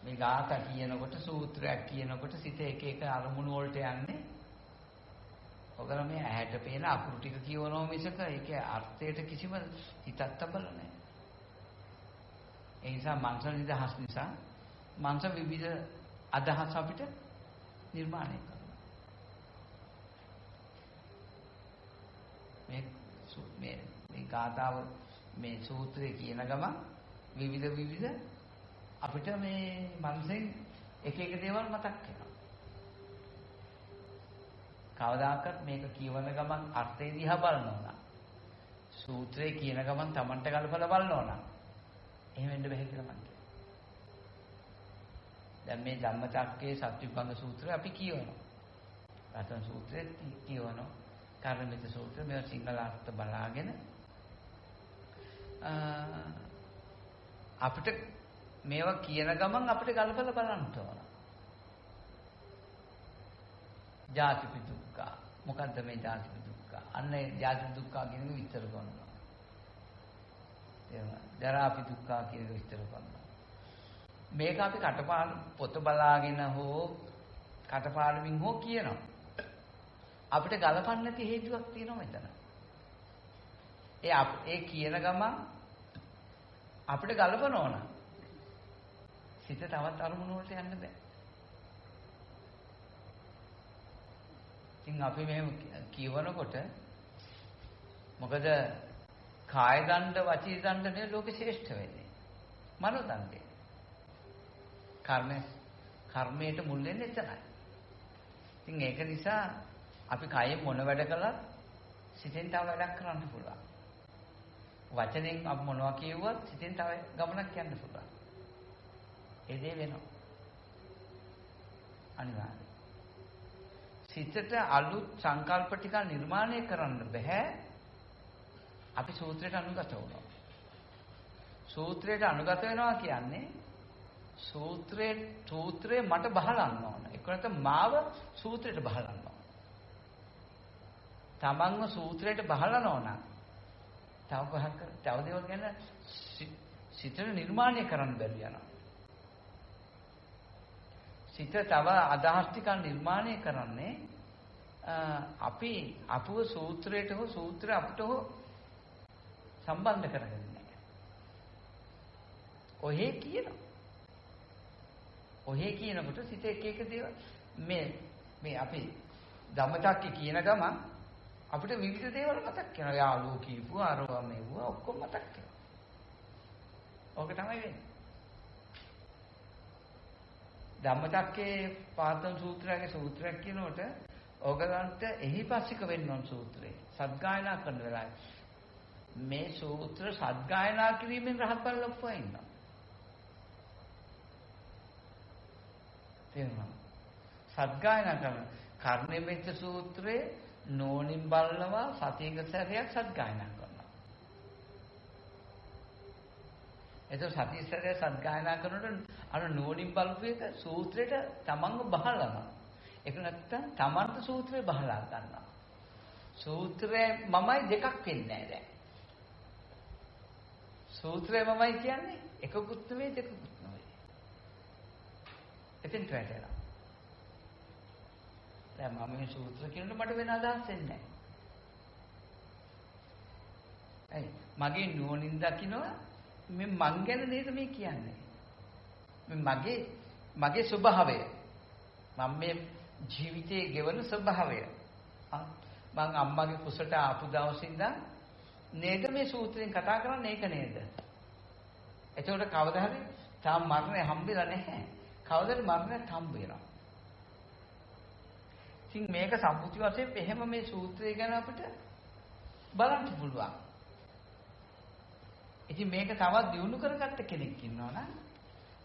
මේ ගාථා කියනකොට සූත්‍රයක් කියනකොට සිත එක එක අරමුණු වලට යන්නේ. ඔයගොල්ලෝ මේ ඇහැට පේන අකුරු ටික කියවනවා මිසක ඒකේ අර්ථයට කිසිම හිතක් තබල නැහැ. ඒ නිසා මනස නිදහස් නිසා මනස විවිධ අදහස් අපිට නිර්මාණය කරනවා. මේ ගාථාව මේ සූත්‍රය කියන ගමන් විවිධ අපිට මේ මනසෙන් එක එක දේවල් මතක් වෙනවා. කවදාකවත් මේක කියවන ගමන් අර්ථය දිහා බලනවා නම් සූත්‍රය කියන ගමන් Tamanට ගලපලා බලනවා නම් එහෙම වෙන්න බැහැ කියලා මම කියනවා. දැන් මේ ධම්මචක්කයේ සත්‍යපංග සූත්‍රය අපි කියවනවා. රතන සූත්‍රය කියවනවා. කර්මමිත සූත්‍රය මේ සිංහල අර්ථ බලාගෙන අපිට මේවා කියන ගමන් අපිට ගලපලා බලන්න ඕන. ජාතිපි දුක්ඛ. මොකද්ද මේ ජාතිපි දුක්ඛ? අන්න ඒ ජාතිපි දුක්ඛ කියන එක විස්තර කරනවා. එහෙම ජරාපි දුක්ඛ කියන එක විස්තර කරනවා. මේක අපි කටපාඩම් පොත බලාගෙන හෝ කටපාඩමින් හෝ කියනවා. අපිට ගලපන්න නැති හේතුවක් තියෙනවා මෙතන. ඒ කියන ගමන් අපිට ගලපන ඕන. සිත තවත් අරමුණු වලට යන්න බෑ. ඉතින් අපි මෙහෙම කියවනකොට මොකද කාය දණ්ඩ වචී දණ්ඩ නේ ලෝකෙ ශ්‍රේෂ්ඨ වෙන්නේ. මනෝ දණ්ඩේ. කර්මයට මුල් වෙන්නේ එතනයි. ඉතින් ඒක නිසා අපි කයෙන් මොන වැඩ කළත් සිතෙන් තව වැඩක් කරන්න පුළුවන්. වචනෙන් අපි මොනවා කියුවත් සිතෙන් තව ගමනක් යන්න පුළුවන්. ඒ දේ වෙනවා. අනිවාර්යයෙන්. සිතට අලුත් සංකල්ප ටික නිර්මාණය කරන්න බෑ. අපි සූත්‍රයට අනුගත වුණා. සූත්‍රයට අනුගත වෙනවා කියන්නේ සූත්‍රේ මට බහලන්න ඕන. ඒක නැත්නම් මාව සූත්‍රයට බහලන්න ඕන. තමන්ව සූත්‍රයට බහලනවා නම් තව දේවල් ගැන සිතට නිර්මාණය කරන්න බැරි යනවා. සිත තව අදහස් ටික නිර්මාණය කරන්නේ අපි අපව සූත්‍රයට හෝ සූත්‍රය අපිට හෝ සම්බන්ධ කරගන්නේ නැහැ. ඔහේ කියනකොට සිත එක එක දේවල් මේ අපි ධම්මචක්කය කියන ගමන් අපිට විවිධ දේවල් මතක් වෙනවා. යාළුවෝ කියපුවා අරවා මෙව්වා ඔක්කොම මතක් වෙනවා. ඕක තමයි වෙන්නේ. ධම්මචක්කයේ පාතන් සූත්‍රයක් කියනකොට ඕගලන්ට එහිපස්සික වෙන්න ඕන සූත්‍රේ. සද්ගායනා කරන වෙලාවේ මේ සූත්‍ර සද්ගායනා කිරීමෙන් රහත් බව ලබනවා ඉන්නවා. තේරුණා? සද්ගායනා කරන කර්ණෙමෙච්ච සූත්‍රයේ නෝනින් බලනවා සතියක සැරයක් සද්ගායනා කරනවා. එතකොට සතිය සැරයක් සද්ගායනා කරනකොට අර නෝනින් බලපු එක සූත්‍රයට තමන්ව බහලනවා. ඒක නැත්තම් තමන්ට සූත්‍රය බහලා ගන්නවා. සූත්‍රය මමයි දෙකක් වෙන්නේ නැහැ දැන්. සූත්‍රය මමයි කියන්නේ එකකුත් නෙවෙයි දෙකකුත් නෙවෙයි. එතෙන් වැටෙනවා. දැන් මම මේ සූත්‍ර කියනකොට මට වෙන අදහස් එන්නේ නැහැ. මගේ නුවණින් දකින්නවා මේ මං ගැන නේද මේ කියන්නේ. මගේ ස්වභාවය. මම මේ ජීවිතයේ ගෙවන ස්වභාවය. මං අම්මගේ කුසට ආපු දවසින් ඉඳන් නේද මේ සූත්‍රයෙන් කතා කරන්නේ ඒක නේද? එතකොට කවදා හරි තාම මරණය හම්බෙලා නැහැ. කවදාද මරණයට හම්බ වෙනවා. ඉතින් මේක සම්මුති වශයෙන් එහෙම මේ සූත්‍රය ගැන අපිට බලන්න පුළුවන්. ඉතින් මේක තවත් දියුණු කරගත්ත කෙනෙක් ඉන්නවා නම්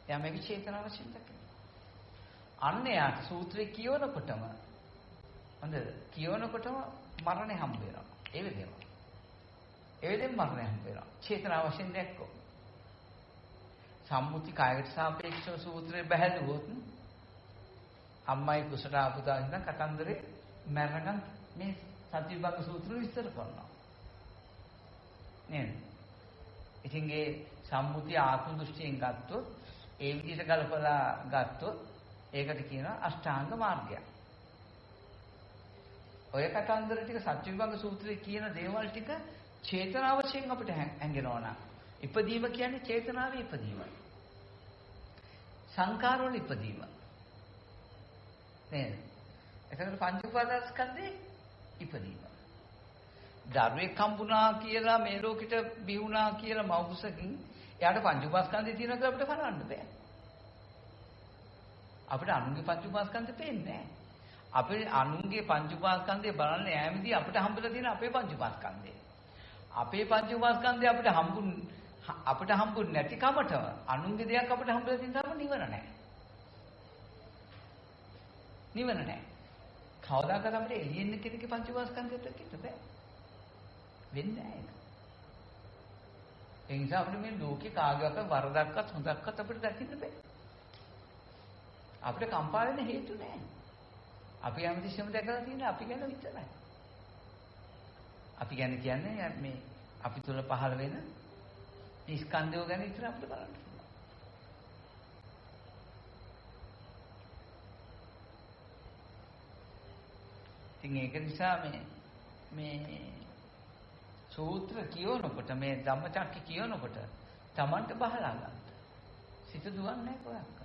එයා මේක චේතනාව වශයෙන් දකිනවා. අන්න එයාට සූත්‍රය කියවනකොටම හොඳද? කියවනකොටම මරණය හම්බ වෙනවා. ඒ වෙලෙම මරණය හම්බ වෙනවා. චේතනාව වශයෙන් දැක්කොත්. සම්මුති කායයට සාපේක්ෂව සූත්‍රය බහැලුවොත් අම්මයි කුසට ආපු දාන්න කතන්දරේ මරණකම් මේ සත්‍යවිභංග සූත්‍ර විස්තර කරනවා. නේද? ඉතින් ඒ සම්මුති ආත්ම දෘෂ්ටියෙන් ගත්තොත් ඒ විදිහට ගලපලා ගත්තොත් ඒකට කියනවා අෂ්ටාංග මාර්ගය. ඔය කතන්දර ටික සත්‍යවිභංග සූත්‍රයේ කියන දේවල් ටික චේතනාව වශයෙන් අපිට හැංගෙනවා නම් ඉපදීම කියන්නේ චේතනාවේ ඉපදීම. සංකාර වල ඉපදීම. නේද? එතකොට පංච උපාදානස්කන්ධේ ඉපදීම. දරුවෙක් හම්බුණා කියලා මේ ලෝකෙට බිහුණා කියලා මවුසකින් එයාට පංච උපාස්කන්ධය තියෙනවා කියලා අපිට බලන්න බෑ. අපිට අනුන්ගේ පංච උපාස්කන්ධය පේන්නේ නැහැ. අපේ අනුන්ගේ පංච උපාස්කන්ධය බලන්න යාමේදී අපිට හම්බෙලා තියෙන අපේ පංච උපාස්කන්ධය. අපේ පංච උපාස්කන්ධය අපිට හම්බුනේ නැති කමට අනුන්ගේ දෙයක් අපිට හම්බෙලා තියෙන තරම නිවන නැහැ. නිවන නැහැ. කවදාකවත් අපිට එළියෙන් කෙනෙක්ගේ පංච උපාස්කන්ධයට කිට බෑ. වෙන්නේ නැහැ ඒක. ඒ නිසා අපිට මේ ලෝකේ කාගේවත් වරදක්වත් හොඳක්වත් අපිට දකින්න බෑ. අපිට කම්පා වෙන්න හේතු නැහැ. අපි හැමතිස්සෙම දැකලා තියෙන අපි ගැන විතරයි. අපි ගැන කියන්නේ මේ අපි තුල පහළ වෙන ස්කන්ධය ගැන විතර අපිට බලන්න පුළුවන්. ඉතින් ඒක නිසා මේ සූත්‍ර කියවනකොට මේ ධම්මචක්ක කියවනකොට Tamanට බහලා ගන්න. සිත දුවන්නේ නැහැ කොහොක්ක.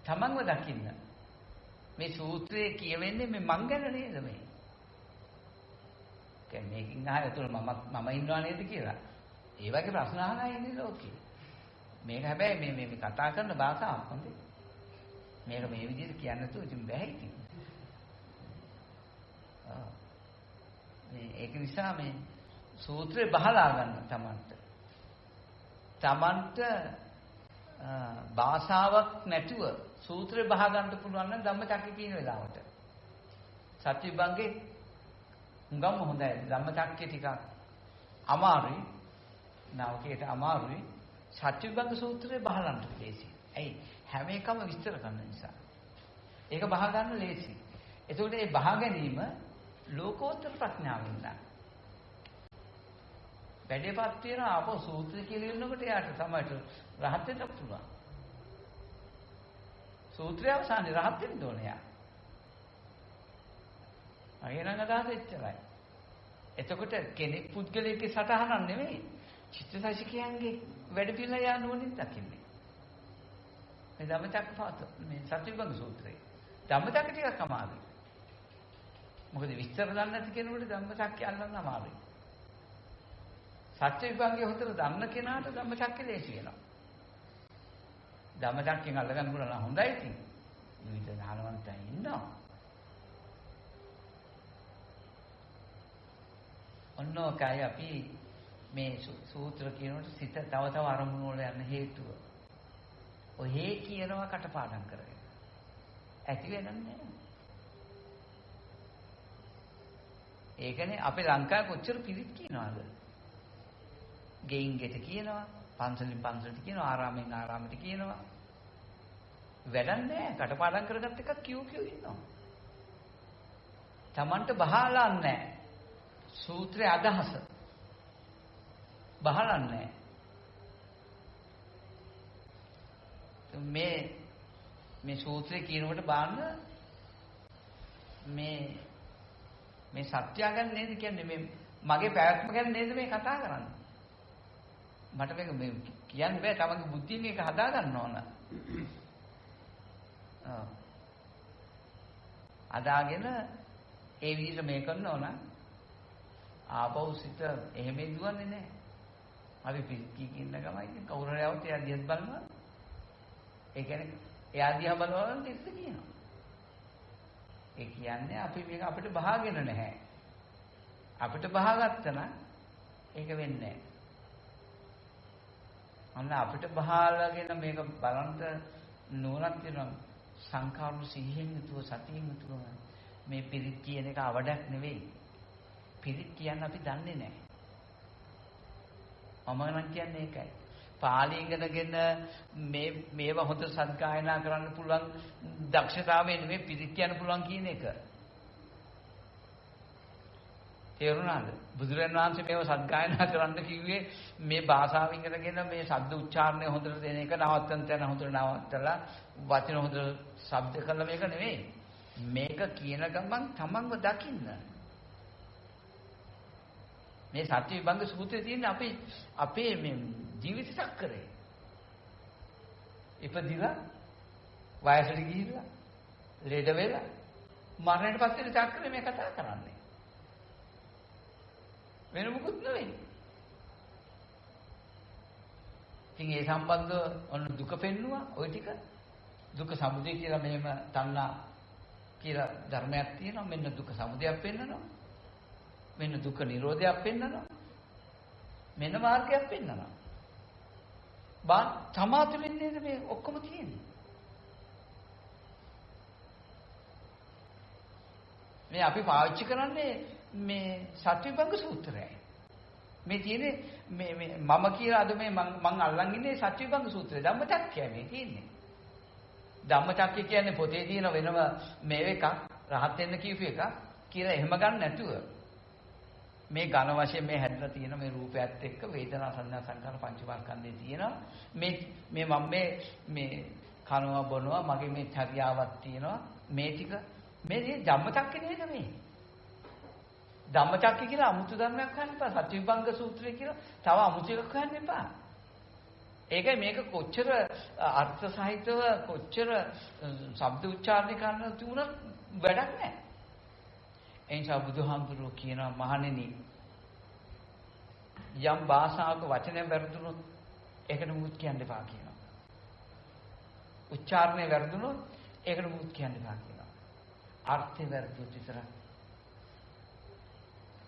Tamanව දකින්න. මේ සූත්‍රයේ කියවෙන්නේ මේ මං ගැන නේද මේ? කියන්නේ මේකින් ආයෙ තුල මම ඉන්නවා නේද කියලා. ඒ වගේ ප්‍රශ්න අහලා ඉන්නේ ලෝකේ. මේක හැබැයි මේ කතා කරන භාෂාවක් හොඳේ. මේක මේ විදිහට කියන්න තු ඉතින් බෑ ඉතින්. ඒක නිසා මේ සූත්‍රේ බහලා ගන්න තමන්ට භාෂාවක් නැතුව සූත්‍රේ බහ ගන්න පුළුවන් නම් ධම්මචක්කේ කියන වෙලාවට සත්‍යවිභංගේ හුඟම හොඳයි. ධම්මචක්කේ ටිකක් අමාරුයි. නාවකේට අමාරුයි. සත්‍යවිභංග සූත්‍රේ බහලන්න ලේසි. ඇයි? හැම එකම විස්තර කරන නිසා. ඒක බහ ගන්න ලේසි. එතකොට මේ බහ ගැනීම ලෝකෝත්තර ප්‍රඥාවෙන් නෑ. වැඩේපත් තියෙන ආපෝ සූත්‍රය කියලා ඉන්නකොට යාට තමයි රහත් වෙන්න පුළුවන්. සූත්‍රය අවසානයේ රහත් වෙන්න ඕනේ යා. අයනංග අදහස එච්චරයි. එතකොට කෙනෙක් පුද්ගලයෙක්ගේ සටහනක් නෙමෙයි. චිත්තසයිසිකයන්ගේ වැඩ පිළිවෙල යා නුවණින් දකින්නේ. මේ ධම්මචක්කපවත්ත මේ සත්‍යවිභංග සූත්‍රය. ධම්මචක්ක ටිකක් අමාරුයි. මොකද විස්තර දන්නේ නැති කෙනෙකුට ධම්මචක්කය අල්ලන්න අමාරුයි. සත්‍යවිභංගය හොතර දන්න කෙනාට ධම්මචක්කය ලේසි වෙනවා. ධම්මචක්කයෙන් අල්ලගන්න පුළුවන් නම් හොඳයි ඉතින්. විවිධ ඥානවන්තයන් ඉන්නවා. ඔන්නෝකයි අපි මේ සූත්‍ර කියනකොට සිත තව තව අරමුණු වල යන හේතුව. ඔහේ කියනවා කටපාඩම් කරගෙන. ඇති වෙනන්නේ නැහැ. ඒකනේ අපේ ලංකාවේ කොච්චර පිරිත් කියනවාද? ගෙයින් ගෙට කියනවා, පන්සලින් පන්සලට කියනවා, ආරාමෙන් ආරාමයට කියනවා. වැඩක් නැහැ. කටපාඩම් කරගත්ත එකක් කියෝ ඉන්නවා. Tamanට බහලා නැහැ. සූත්‍රයේ අදහස බහලන්නේ මේ සූත්‍රය කියනකොට බලන්න මේ සත්‍ය ගැන නේද කියන්නේ මේ මගේ පැවැත්ම ගැන නේද මේ කතා කරන්නේ මට මේක කියන්න බෑ තමන්ගේ බුද්ධිය මේක හදා ගන්න ඕන අදාගෙන ඒ විදිහට මේ කරන්න ඕන ආපහු සිත එහෙම දුවන්නේ නැහැ. අපි පිළිකී කියන ගමයි කවුරු හරි આવුත් එයා දිහා බලනවා. ඒ කියන්නේ එයා දිහා බලනවා නම් දෙස්ස කියනවා. ඒ කියන්නේ අපි මේක අපිට බහාගෙන නැහැ. අපිට බහාගත්තා නම් ඒක වෙන්නේ නැහැ. අන්න අපිට බහාලාගෙන මේක බලන්න නුවණක් තියෙනවා. සංඛාරු සිහියෙන් යුතුව සතියෙන් යුතුව මේ පිළිත් කියන එක අවඩක් නෙවෙයි. පිරිත් කියන්නේ අපි දන්නේ නැහැ. මම නම් කියන්නේ ඒකයි. පාලි ඉගෙනගෙන මේවා හොඳ සත්ගායනා කරන්න පුළුවන් දක්ෂතාවය නෙමෙයි පිරිත් කියන්න පුළුවන් කියන එක. තේරුණාද? බුදුරජාණන් වහන්සේ මේව සත්ගායනා කරන්න කිව්වේ මේ භාෂාවෙන් ඉගෙනගෙන මේ ශබ්ද උච්චාරණය හොඳට දෙන එක නවත්තන තැන හොඳට නවත්තලා වචන හොඳට ශබ්ද කළා මේක නෙවෙයි. මේක කියන ගමන් තමන්ව දකින්න. මේ සත්‍ය විභංග සූත්‍රයේ තියෙන අපේ මේ ජීවිත චක්‍රය. ඉපදිලා වයසට ගිහිල්ලා ලෙඩ වෙලා මරණයට පස්සේ චක්‍රය මේ කතා කරන්නේ. වෙන මොකුත් නෙවෙයි. ඉතින් ඒ සම්බන්ධව ඔන්න දුක පෙන්නුවා ওই ටික. දුක සමුදය කියලා මෙහෙම තණ්හා කියලා ධර්මයක් තියෙනවා. මෙන්න දුක සමුදයක් පෙන්නනවා. මෙන්න දුක නිරෝධයක් පෙන්නනවා. මෙන්න මාර්ගයක් පෙන්නනවා. තමාතු වෙන්නේ මේ ඔක්කොම තියෙන්නේ. මේ අපි පාවිච්චි කරන්නේ මේ සත්‍යවිභංග සූත්‍රයයි. මේ තියෙන්නේ මේ මම කියලා අද මේ මං අල්ලන් ඉන්නේ සත්‍යවිභංග සූත්‍රය. ධම්මචක්කය මේ තියෙන්නේ. ධම්මචක්කය කියන්නේ පොතේ තියෙන වෙනම මේ එකක් රහත් වෙන්න කියපු එකක් කියලා එහෙම ගන්න නැතුව මේ ඝන වශයෙන් මේ හැදලා තියෙන මේ රූපයත් එක්ක වේදනා සංඥා සංකාර පංචමාස්කන්ධේ තියෙනවා. මේ මම මේ කනවා බොනවා මගේ මේ චර්යාවක් තියෙනවා. මේ ටික මේ ධම්මචක්කේ නෙමෙයි. ධම්මචක්කය කියලා අමුතු ධර්මයක් හොයන්න එපා. සත්‍යවිභංග සූත්‍රය කියලා තව අමුතු එකක් හොයන්න එපා. ඒකයි මේක කොච්චර අර්ථ සහිතව කොච්චර ශබ්ද උච්චාරණය කරන තුනක් වැඩක් නැහැ. ඒ නිසා බුදුහාමුදුරුවෝ කියනවා මහණෙනි යම් භාෂාවක වචනයක් වැරදුනොත් ඒකට මුත් කියන්න එපා කියනවා. උච්චාරණය වැරදුනොත් ඒකට මුත් කියන්න එපා කියනවා. අර්ථය වැරදුනොත් විතරයි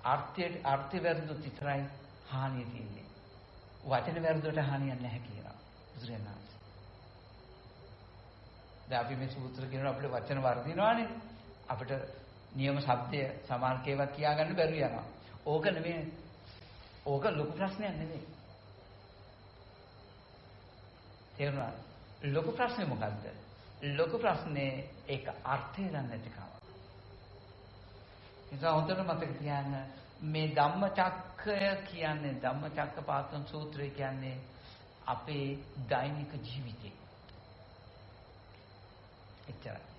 අර්ථය වැරදුනොත් විතරයි හානිය තියෙන්නේ. වචන වැරදුනට හානියක් නැහැ කියලා බුදුරජාණන් වහන්සේ. දැන් අපි මේ සූත්‍ර කියනවා අපිට වචන වර්ධිනවානේ. අපිට නියම શબ્දය සමාර්ථකේවත් කියාගන්න බැරි යනවා. ඕක නෙමෙයි. ඕක ලොකු ප්‍රශ්නයක් නෙමෙයි. තේරුණා? ලොකු ප්‍රශ්නේ මොකද්ද? ලොකු ප්‍රශ්නේ ඒක අර්ථය දන්නේ නැතිකම. නිසා හොඳට මතක තියාගන්න මේ ධම්මචක්කය කියන්නේ ධම්මචක්කපවත්තන සූත්‍රය කියන්නේ අපේ දෛනික ජීවිතේ. එච්චරයි.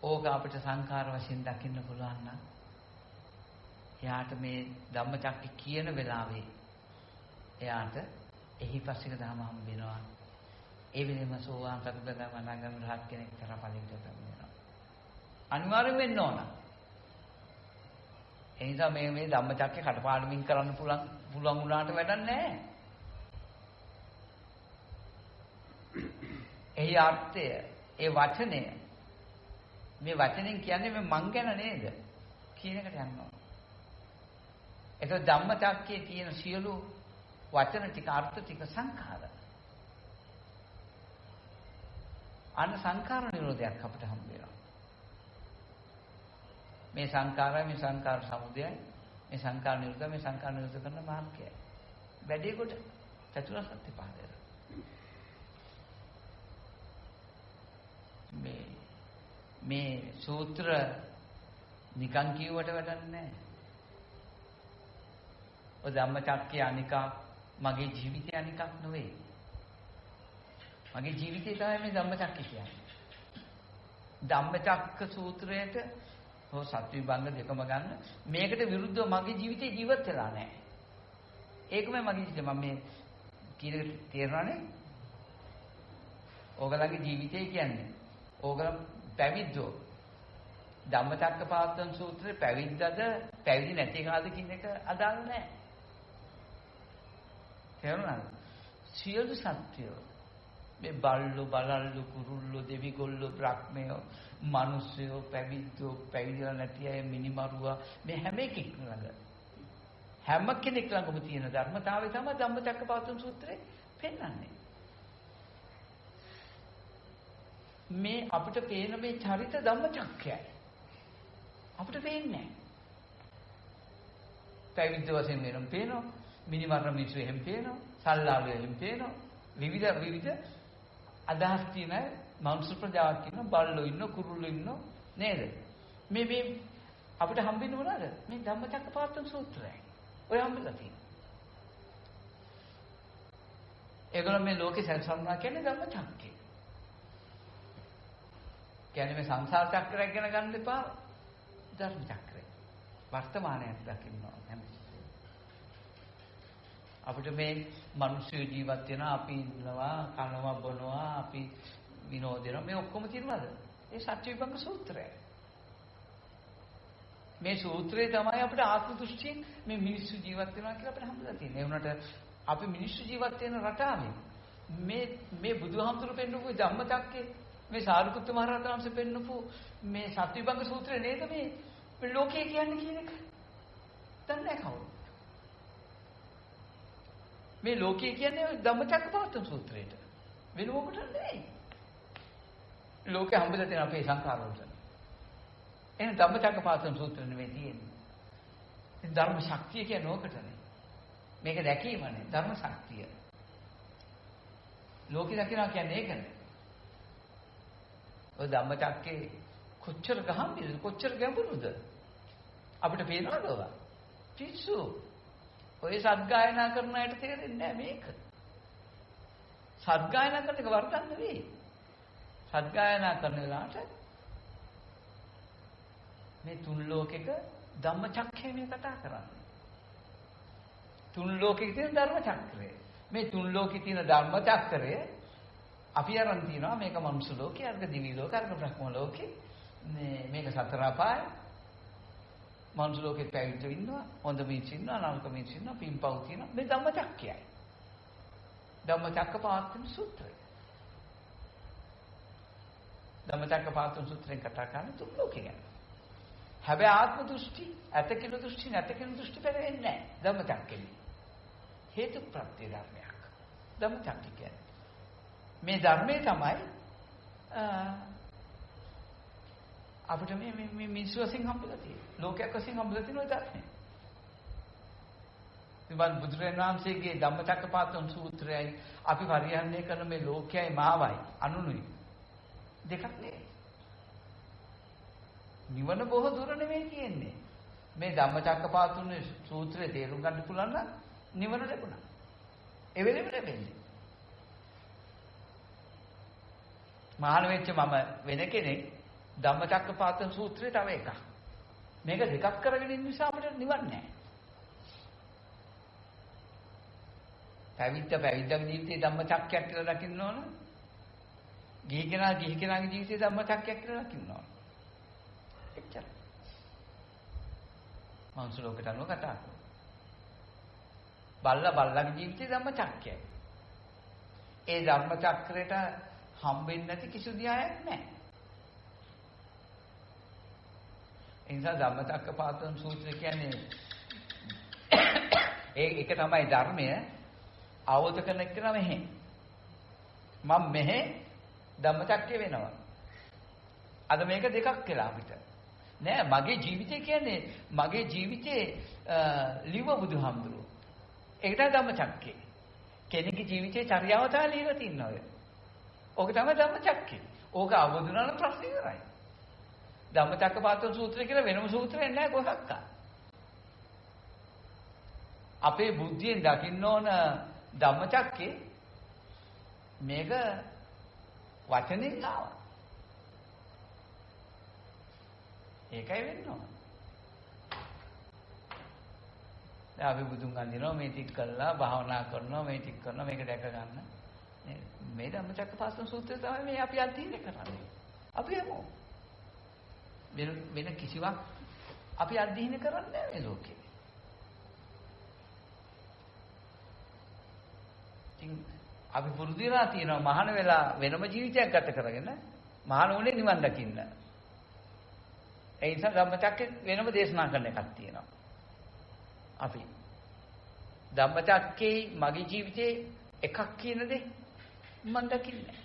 ඕක අපිට සංඛාර වශයෙන් දකින්න පුළුවන් නම් එයාට මේ ධම්මචක්කය කියන වෙලාවේ එයාට එහි පස්සික ධම හම්බ වෙනවා. ඒ වෙලෙම සෝවාන් සතරදාම අනාගාමී රහත් කෙනෙක් තරම් ඵලයකට පැමිණෙනවා. අනිවාර්යෙන් වෙන්න ඕන. ඒ නිසා මේ ධම්මචක්කය කටපාඩමින් කරන්න පුළුවන් වුණාට වැඩක් නැහැ. එහි අර්ථය, ඒ වචනය මේ වචනෙන් කියන්නේ මේ මං ගැන නේද කියන එකට යනවා. ඒක ධම්මචක්කයේ තියෙන සියලු වචන ටික අර්ථ ටික සංඛාර. අන්න සංඛාර නිරෝධයක් අපිට හම්බ වෙනවා. මේ සංඛාරය මේ සංඛාර සමුදයයි මේ සංඛාර නිරෝධය මේ සංඛාර නිරෝධ කරන මාර්ගයයි. වැඩි කොට චතුරාර්ය සත්‍ය පහදලා. මේ සූත්‍ර නිකන් කියුවට වැඩක් නැහැ. ඔය ධම්මචක්කය අනිකක් මගේ ජීවිතය අනිකක් නෙවෙයි. මගේ ජීවිතය තමයි මේ ධම්මචක්කය කියන්නේ. ධම්මචක්ක සූත්‍රයේට හෝ සත්‍විභංග දෙකම ගන්න. මේකට විරුද්ධව මගේ ජීවිතේ ජීවත් වෙලා නැහැ. ඒකමයි මගේ ජීවිතේ. මම මේ කීයකට තේරෙනවනේ. ඕගලගේ ජීවිතය කියන්නේ. ඕගල පැවිද්දෝ. ධම්මචක්කපවත්තන සූත්‍රයේ පැවිද්දද පැවිදි නැති කාද කියන එක අදාළ නැහැ. තේරුණාද? සියලු සත්‍යෝ මේ බල්ලෝ බලල්ලෝ කුරුල්ලෝ දෙවිගොල්ලෝ බ්‍රහ්මයෝ මිනිස්සුયો පැවිද්දෝ පැවිදිලා නැති අය මිනිමරුවා මේ හැම එකෙක් ළඟ හැම කෙනෙක් ළඟම තියෙන ධර්මතාවය තමයි ධම්මචක්කපවත්තන සූත්‍රයේ පෙන්වන්නේ. මේ අපිට පේන මේ චරිත ධම්මචක්කයයි. අපිට පේන්නේ නැහැ. පැවිද්ද වශයෙන් වෙනම පේනවා. මිනිමරණ මිනිස්සු එහෙම පේනවා. සල්ලාලු එහෙම පේනවා. විවිධ අදහස් තියෙන මනුස්ස ප්‍රජාවක් ඉන්න බල්ලෝ ඉන්න කුරුල්ලෝ ඉන්න නේද? මේ අපිට හම්බෙන්නේ මොනවාද? මේ ධම්මචක්කපවත්තන සූත්‍රයයි. ඔය හම්බෙලා තියෙනවා. ඒගොල්ලෝ මේ ලෝකේ සංසම්මා කියන්නේ ධම්මචක්කේ. කියන්නේ මේ සංසාර චක්‍රයක් ගැන ගන්න එපා. ධර්ම චක්‍රය. වර්තමානයක් දකින්න ඕනේ. අපිට මේ මිනිස්සු ජීවත් වෙනවා, අපි ඉන්නවා, කනවා, බොනවා, අපි විනෝද වෙනවා. මේ ඔක්කොම තියෙනවද? ඒ සත්‍ය විභංග සූත්‍රය. මේ සූත්‍රයේ තමයි අපිට ආත්ම දෘෂ්ටියෙන් මේ මිනිස්සු ජීවත් වෙනවා කියලා අපිට හම්බුලා තියෙන්නේ. ඒ වුණාට අපි මිනිස්සු ජීවත් වෙන රටාවේ මේ බුදුහාමුදුරු පෙන්නපු ධම්මචක්කේ, මේ සාරිපුත්ත මහ රහතන් වහන්සේ පෙන්නපු මේ සත්‍ය විභංග සූත්‍රය නේද මේ ලෝකයේ කියන්නේ කියන එක. දන්නේ නැහැ කවුරු. මේ ලෝකයේ කියන්නේ ධම්මචක්කපවත්තන සූත්‍රයට. වෙන මොකටද නෙවෙයි. ලෝකේ හම්බෙලා තියෙන අපේ සංඛාර වලට. එහෙනම් ධම්මචක්කපවත්තන සූත්‍රෙ නෙවෙයි තියෙන්නේ. ඒ ධර්ම ශක්තිය කියන්නේ ඕකටනේ. මේක දැකීමනේ ධර්ම ශක්තිය. ලෝකේ දකිනවා කියන්නේ ඒකනේ. ඔය ධම්මචක්කේ කොච්චර ගහම්බිරද කොච්චර ගැඹුරුද අපිට පේනවද ඔය? පිස්සු. ඔය සත්ගායනා කරන අයට තේරෙන්නේ නැහැ මේක. සත්ගායනා කරන එක වරදක් නෙවෙයි. සත්ගායනා කරන වෙලාවට මේ තුන් ලෝකෙක ධම්මචක්‍රය මේ කතා කරන්නේ. තුන් ලෝකෙක තියෙන ධර්ම චක්‍රය. මේ තුන් ලෝකෙ තියෙන ධර්ම චක්‍රය අපි අරන් තියනවා මේක මනුස්ස ලෝකේ, අර්ග දිවි ලෝකේ, අර්ග බ්‍රහ්ම ලෝකේ. මේක සතර අපාය. මනුස්ස ලෝකෙත් පැවිද්දෝ ඉන්නවා, හොඳ මිනිස්සු ඉන්නවා, නරක මිනිස්සු ඉන්නවා, පින්පව් තියෙනවා. මේ ධම්මචක්‍රයයි. ධම්මචක්කපවත්තන සූත්‍රය. ධම්මචක්කපවත්තන සූත්‍රයෙන් කතා කරන්නේ තුන් ලෝකේ ගැන. හැබැයි ආත්ම දෘෂ්ටි, ඇතකින දෘෂ්ටි, නැතකින දෘෂ්ටි පෙරෙන්නේ නැහැ. ධම්මචක්කෙලි. හේතු ප්‍රත්‍ය ධර්මයක්. ධම්මචක්ක කියන්නේ. මේ ධර්මයේ තමයි අපිට මේ මිනිස්සු වශයෙන් හම්බෙලා තියෙන්නේ. ලෝකයක් වශයෙන් හම්බෙලා තියෙන ওই ධර්මය. ඉතින් බුදුරජාණන් වහන්සේගේ ධම්මචක්කපවත්තන සූත්‍රයයි අපි පරිහරණය කරන මේ ලෝකයයි මාවයි අනුනුයි දෙකක් නෙවෙයි. නිවන බොහෝ දුර නෙවෙයි කියන්නේ. මේ ධම්මචක්කපවත්තන සූත්‍රයේ තේරුම් ගන්න පුළුවන් නම් නිවන ලැබුණා. ඒ වෙලෙම ලැබෙන්නේ. මහාන වෙච්ච මම වෙන කෙනෙක් ධම්මචක්කපවත්තන සූත්‍රය තව එකක්. මේක දෙකක් කරගෙන ඉන්න නිසා අපිට නිවන් නැහැ. පැවිද්දගේ ජීවිතේ ධම්මචක්කයක් කියලා දකින්න ඕන. ගිහි කෙනාගේ ජීවිතේ ධම්මචක්කයක් කියලා දකින්න ඕන. එච්චර. මනුස්ස ලෝකයට අනුව කතා කරනවා. බල්ලගේ ජීවිතේ ධම්මචක්කයයි. ඒ ධම්මචක්‍රයට හම්බෙන්නේ නැති කිසි ධ්‍යායක් නැහැ. ඒ නිසා ධම්මචක්කපවත්තන සූත්‍රය කියන්නේ ඒක තමයි ධර්මය අවබෝධ කරන එක නම මෙහෙ. මම මෙහෙ ධම්මචක්කය වෙනවා. අද මේක දෙකක් කියලා අපිට. නෑ මගේ ජීවිතය කියන්නේ මගේ ජීවිතේ ලිව බුදුහාමුදුරුවෝ. ඒකට ධම්මචක්කේ. කෙනෙකුගේ ජීවිතේ චර්යාව තමයි ලියලා තියන්නේ ඔය. ඕක තමයි ධම්මචක්කේ. ඕක අවබෝධ වුණාම ප්‍රශ්නේ ඉවරයි. ධම්මචක්කපවත්තන සූත්‍රය කියලා වෙනම සූත්‍රයක් නෑ කොහොක්ක. අපේ බුද්ධියෙන් දකින්න ඕන ධම්මචක්කේ මේක වචනෙන් ආවා. ඒකයි වෙන්න ඕන. දැන් අපි බුදුන් අඳිනවා මේ ටික කළා භාවනා කරනවා මේ ටික කරනවා මේක දැක ගන්න. මේ ධම්මචක්කපවත්තන සූත්‍රය තමයි මේ අපි අධ්‍යයනය කරන්නේ. අපි යමු. වෙන කිසිවක් අපි අධ්‍යයනය කරන්නේ නැහැ මේ ලෝකේ. ඉතින් අපි පුරුදු වෙලා තියෙනවා මහාන වෙලා වෙනම ජීවිතයක් ගත කරගෙන මහාන උනේ නිවන් දකින්න. ඒ නිසා ධම්මචක්කේ වෙනම දේශනා කරන එකක් තියෙනවා. අපි ධම්මචක්කේ මගේ ජීවිතේ එකක් කියන දේ මම දකින්නේ.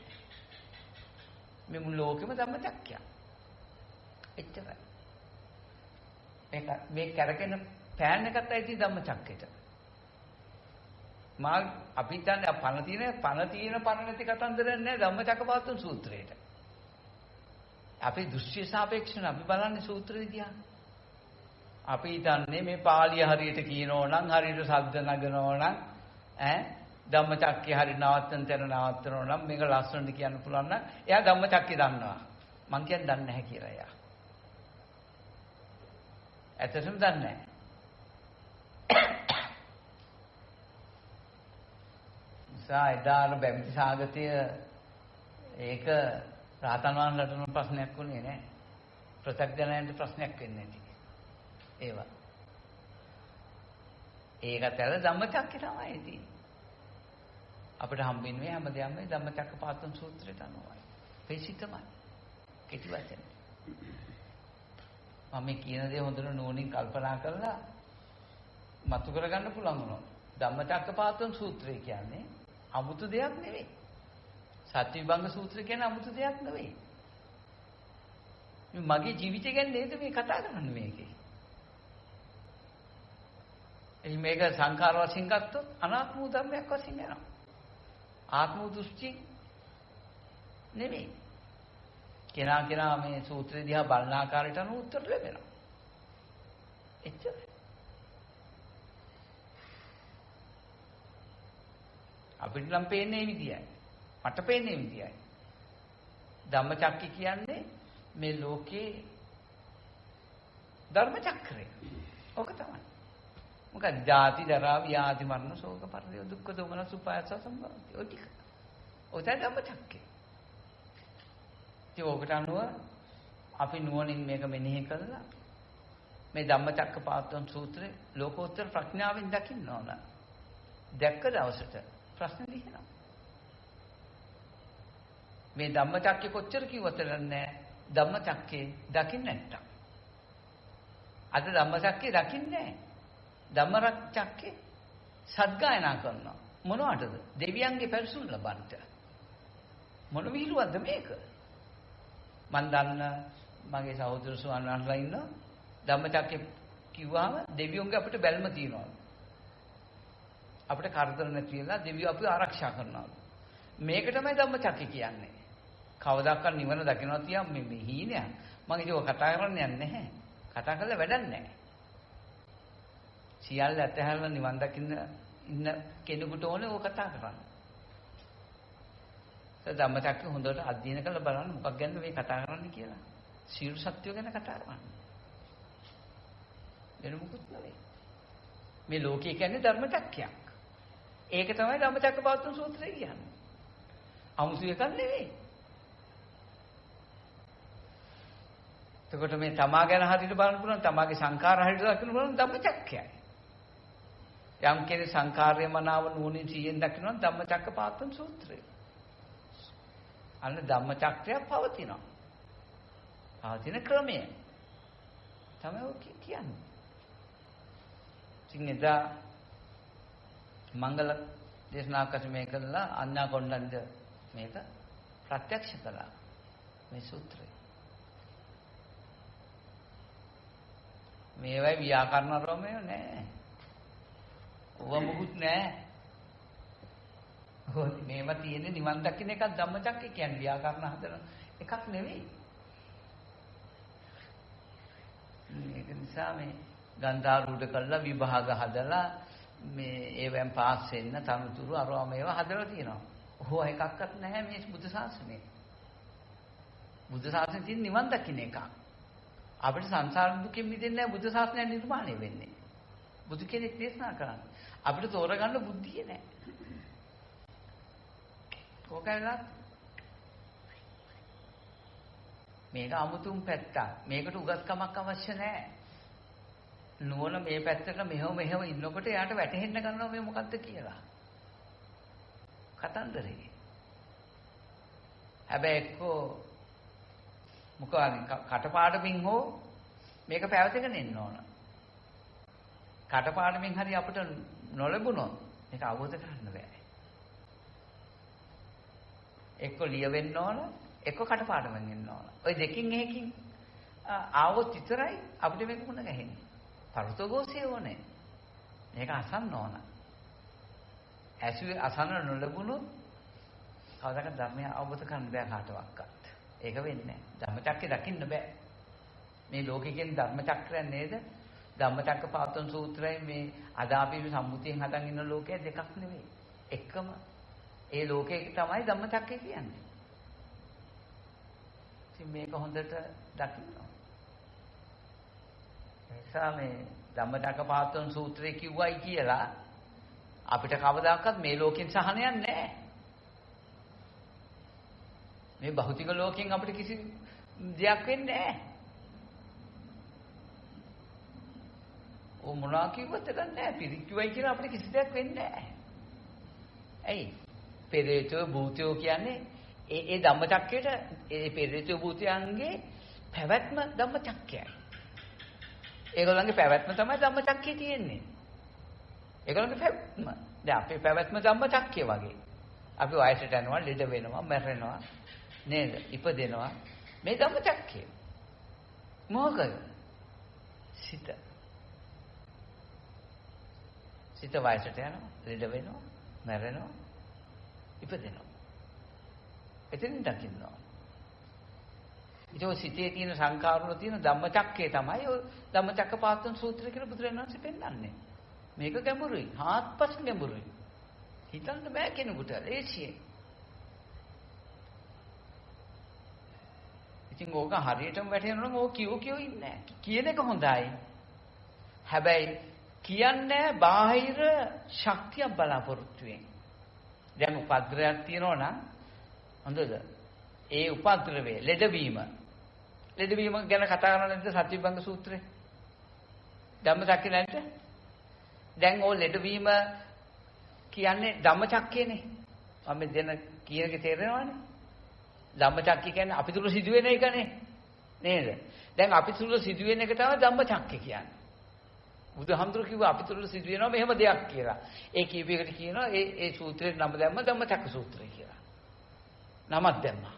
මේ මුළු ලෝකෙම ධම්මචක්කයක්. එච්චරයි. මේ කරගෙන පෑන් එකත් ඇති ධම්මචක්කේට. අපි දන්නේ පණ තියෙන නැති කතන්දරයක් නෑ ධම්මචක්කපවත්තන සූත්‍රයේට. අපි දෘෂ්ටි සාපේක්ෂව අපි බලන්නේ සූත්‍ර විදියා. අපි හිතන්නේ මේ පාළිය හරියට කියනෝ නම් හරියට ශබ්ද නගනෝ නම් ධම්මචක්කේ හරිය නවත්තන තැන නවත්තනෝ නම් මේක ලස්සනට කියන්න පුළුවන් නම් එයා ධම්මචක්කේ දන්නවා. මං කියන්නේ දන්නේ නැහැ කියලා එයා. ඇත්තටම දන්නේ නැහැ. එදාන බැමිති සාගතය ඒක රහතන් වහන්සේලාට ප්‍රශ්නයක් වුණේ නැහැ. ප්‍රත්‍යඥයන්ට ප්‍රශ්නයක් වෙන්නේ නැති. ඒවා. ඒකත් ඇල ධම්මචක්කේ තමයි තියෙන්නේ. අපිට හම්බෙන්නේ හැමදේම මේ ධම්මචක්කපවත්තන සූත්‍රයට අනුවයි. පෙසිතමයි. කෙටි වචන. මම කියන දේ හොඳට නුවණින් කල්පනා කරලා මතු කරගන්න පුළුවන් වුණා. ධම්මචක්කපවත්තන සූත්‍රය කියන්නේ අමුතු දෙයක් නෙවෙයි. සත්‍යවිභංග සූත්‍රය කියන්නේ අමුතු දෙයක් නෙවෙයි. මගේ ජීවිතය ගැන නේද මේ කතා කරන්නේ මේකේ. එහි මේක සංඛාර වශයෙන් ගත්තොත් අනාත්ම ධර්මයක් වශයෙන් යනවා. ආත්ම දෘෂ්ටි නෙවෙයි. කෙනා මේ සූත්‍රය දිහා බලන ආකාරයට අනුව උත්තර ලැබෙනවා. එච්චරයි. අපිට නම් පේන්නේ මේ විදියයි. මට පේන්නේ මේ විදියයි. ධම්මචක්කය කියන්නේ මේ ලෝකේ ධර්ම චක්‍රය. ඕක තමයි. මොකද ජාති ජරා ව්‍යාධි මරණ ශෝක පරිදේ දුක්ඛ දෝමන සුපායස සම්බන්ධය. ඔය ටික. ඔය තමයි ධම්මචක්කය. ඒ ඔකට අනුව අපි නුවණින් මේක මෙනෙහි කළා මේ ධම්මචක්කපවත්තන සූත්‍රය ලෝකෝත්තර ප්‍රඥාවෙන් දකින්න ඕන. දැක්ක දවසට ප්‍රශ්න ලියනවා. මේ ධම්මචක්කේ කොච්චර කිව්වද නැහැ ධම්මචක්කේ දකින්න නැත්තම්. අද ධම්මචක්කේ දකින්නේ නැහැ. ධම්මචක්කේ සද්ගායනා කරනවා. මොනවටද? දෙවියන්ගේ පරිසුන් ලබන්නට. මොන විහිළුවක්ද මේක? මන් දන්න මගේ සහෝදර ස්වාමීන් වහන්සේලා ඉන්නවා. ධම්මචක්කේ කිව්වම දෙවියන්ගේ අපිට බැල්ම තියනවා. අපිට කරදර නැති වෙලා දෙවියෝ අපිව ආරක්ෂා කරනවා. මේක තමයි ධම්මචක්කේ කියන්නේ. කවදාකවත් නිවන දකින්නවා තියා මේ හීනයක්. මම ඒක කතා කරන්න යන්නේ නැහැ. කතා කරලා වැඩක් නැහැ. සියල්ල ඇතහැරලා නිවන් දකින්න ඉන්න කෙනෙකුට ඕනේ ඕක කතා කරන්න. ඒ ධම්මචක්කේ හොඳට අධ්‍යයනය කරලා බලන්න මොකක් ගැනද මේ කතා කරන්නේ කියලා. සියලු සත්‍යය ගැන කතා කරන්නේ. වෙන මොකුත් නෙවෙයි. මේ ලෝකය කියන්නේ ධර්මචක්කයක්. ඒක තමයි ධම්මචක්කපවත්තන සූත්‍රය කියන්නේ. අමුතු එකක් නෙවෙයි. එතකොට මේ තමා ගැන හරියට බලන්න පුළුවන් තමාගේ සංඛාර හරියට දකින්න පුළුවන් ධම්මචක්කයයි. යම් කෙනෙක් සංඛාරය මනාව නුවණින් සිහියෙන් දකිනවා ධම්මචක්කපවත්තන සූත්‍රය. අන්න ධම්මචක්‍රය පවතිනවා. පවතින ක්‍රමය තමයි ඔක කියන්නේ. ඉතින් එදා මංගල දේශනාවකට මේ කළා අඤ්ඤා කොණ්ඩඤ්ඤ මේක ප්‍රත්‍යක්ෂ කළා මේ සූත්‍රය. මේවයි ව්‍යාකරණ රෝමය නෑ. ඔව මොකුත් නෑ. මේවා තියෙන්නේ නිවන් දකින්න එකක් ධම්මචක්කය කියන්නේ ව්‍යාකරණ හදන එකක් නෙවෙයි. ඒක නිසා මේ ගන්ධාරූඪ කළා විභාග හදලා මේ ඒවෙන් පාස් වෙන්න තනතුරු අරවා මේවා හදලා තියෙනවා. ඕවා එකක්වත් නැහැ මේ බුද්ධ ශාසනයේ. බුද්ධ ශාසනයේ තියෙන නිවන් දකින්න එකක්. අපිට සංසාර දුකෙන් මිදෙන්න බුද්ධ ශාසනය නිර්මාණය වෙන්නේ. බුදු කෙනෙක් දේශනා කරන්නේ. අපිට තෝරගන්න බුද්ධිය නැහැ. කොහොමද? මේක අමුතුම් පැත්තක්. මේකට උගත්කමක් අවශ්‍ය නැහැ. නුවණ මේ පැත්තට මෙහෙම ඉන්නකොට එයාට වැටහෙන්න ගන්නවා මේ මොකද්ද කියලා. කතන්දරේ. හැබැයි එක්කෝ මොකවාද කටපාඩමින් හෝ මේක පැවතගෙන එන්න ඕන. කටපාඩමින් හරි අපිට නොලැබුණොත් මේක අවබෝධ කරගන්න බෑ. එක්කෝ ලියවෙන්න ඕන, එක්කෝ කටපාඩමින් එන්න ඕන. ওই දෙකින් එකකින් ආවොත් විතරයි අපිට මේක මුණ ගැහෙන්නේ. පරුතෝගෝසිය ඕනේ. මේක අසන්න ඕන. ඇසුවේ අසන්න නොලැබුණොත් කවදාක ධර්මය අවබෝධ කරන්න බෑ කාටවත්. ඒක වෙන්නේ නැහැ. ධම්මචක්කේ දකින්න බෑ. මේ ලෝකේ කියන ධර්මචක්‍රය නේද? ධම්මචක්කපවත්තන සූත්‍රයේ මේ අද අපි සම්මුතියෙන් හදන් ඉන්න ලෝකය දෙකක් නෙවෙයි. එකම ඒ ලෝකේ තමයි ධම්මචක්කය කියන්නේ. ඉතින් මේක හොඳට දකින්න. එසා මේ ධම්මචක්කපවත්තන සූත්‍රය කිව්වයි කියලා අපිට කවදාකවත් මේ ලෝකෙන් සහනයක් නැහැ. මේ භෞතික ලෝකෙන් අපිට කිසි දෙයක් වෙන්නේ නැහැ. මොනවා කිව්වත් එකක් නැහැ. පිරික්කුවයි කියලා අපිට කිසි දෙයක් වෙන්නේ නැහැ. ඇයි? පෙරේතෝ භූතයෝ කියන්නේ ඒ ධම්මචක්කයට ඒ පෙරේතෝ භූතයන්ගේ පැවැත්ම ධම්මචක්කයයි. ඒගොල්ලන්ගේ පැවැත්ම තමයි ධම්මචක්කයේ තියෙන්නේ. ඒගොල්ලන්ගේ පැවැත්ම. දැන් අපේ පැවැත්ම ධම්මචක්කය වගේ. අපි වයසට යනවා, ලෙඩ වෙනවා, මැරෙනවා නේද? ඉපදෙනවා. මේ ධම්මචක්කය. මොකද? සිත. සිත වයසට යනවා, ලෙඩ වෙනවා, මැරෙනවා, ඉපදෙනවා. එතනින් දකින්නවා. ඊට සිතේ තියෙන සංකාර වල තියෙන ධම්මචක්කය තමයි ඔය ධම්මචක්කපවත්තන සූත්‍රය කියලා බුදුරජාණන් වහන්සේ පෙන්නන්නේ. මේක ගැඹුරුයි, හාත්පස ගැඹුරුයි. හිතන්න බෑ කෙනෙකුට ලේසියෙන්. ඉතින් ඕක හරියටම වැටෙනවා නම් ඕක කියෝ ඉන්නේ නැහැ. කියන එක හොඳයි. හැබැයි කියන්නේ බාහිර ශක්තිය බලාපොරොත්තුෙන්. දැන් උපද්‍රවයක් තියෙනවා නම් හොඳද? ඒ උපද්‍රවය ලෙඩවීම. ලෙඩවීම ගැන කතා කරනවද සත්‍යභංග සූත්‍රේ? ධම්මචක්කේ නැද්ද? දැන් ඕ ලෙඩවීම කියන්නේ ධම්මචක්කේනේ. මම දෙන කියනක තේරෙනවනේ. ධම්මචක්කේ කියන්නේ අපි තුල සිදුවෙන එකනේ. නේද? දැන් අපි තුල සිදුවෙන එක තමයි ධම්මචක්කේ කියන්නේ. බුදුහාමුදුරු කිව්වා අපි තුල සිදුවෙනවා මෙහෙම දෙයක් කියලා. ඒ කීප එකට කියනවා ඒ සූත්‍රේ නම දැම්ම ධම්මචක්ක සූත්‍රය කියලා. නමක් දැම්මා.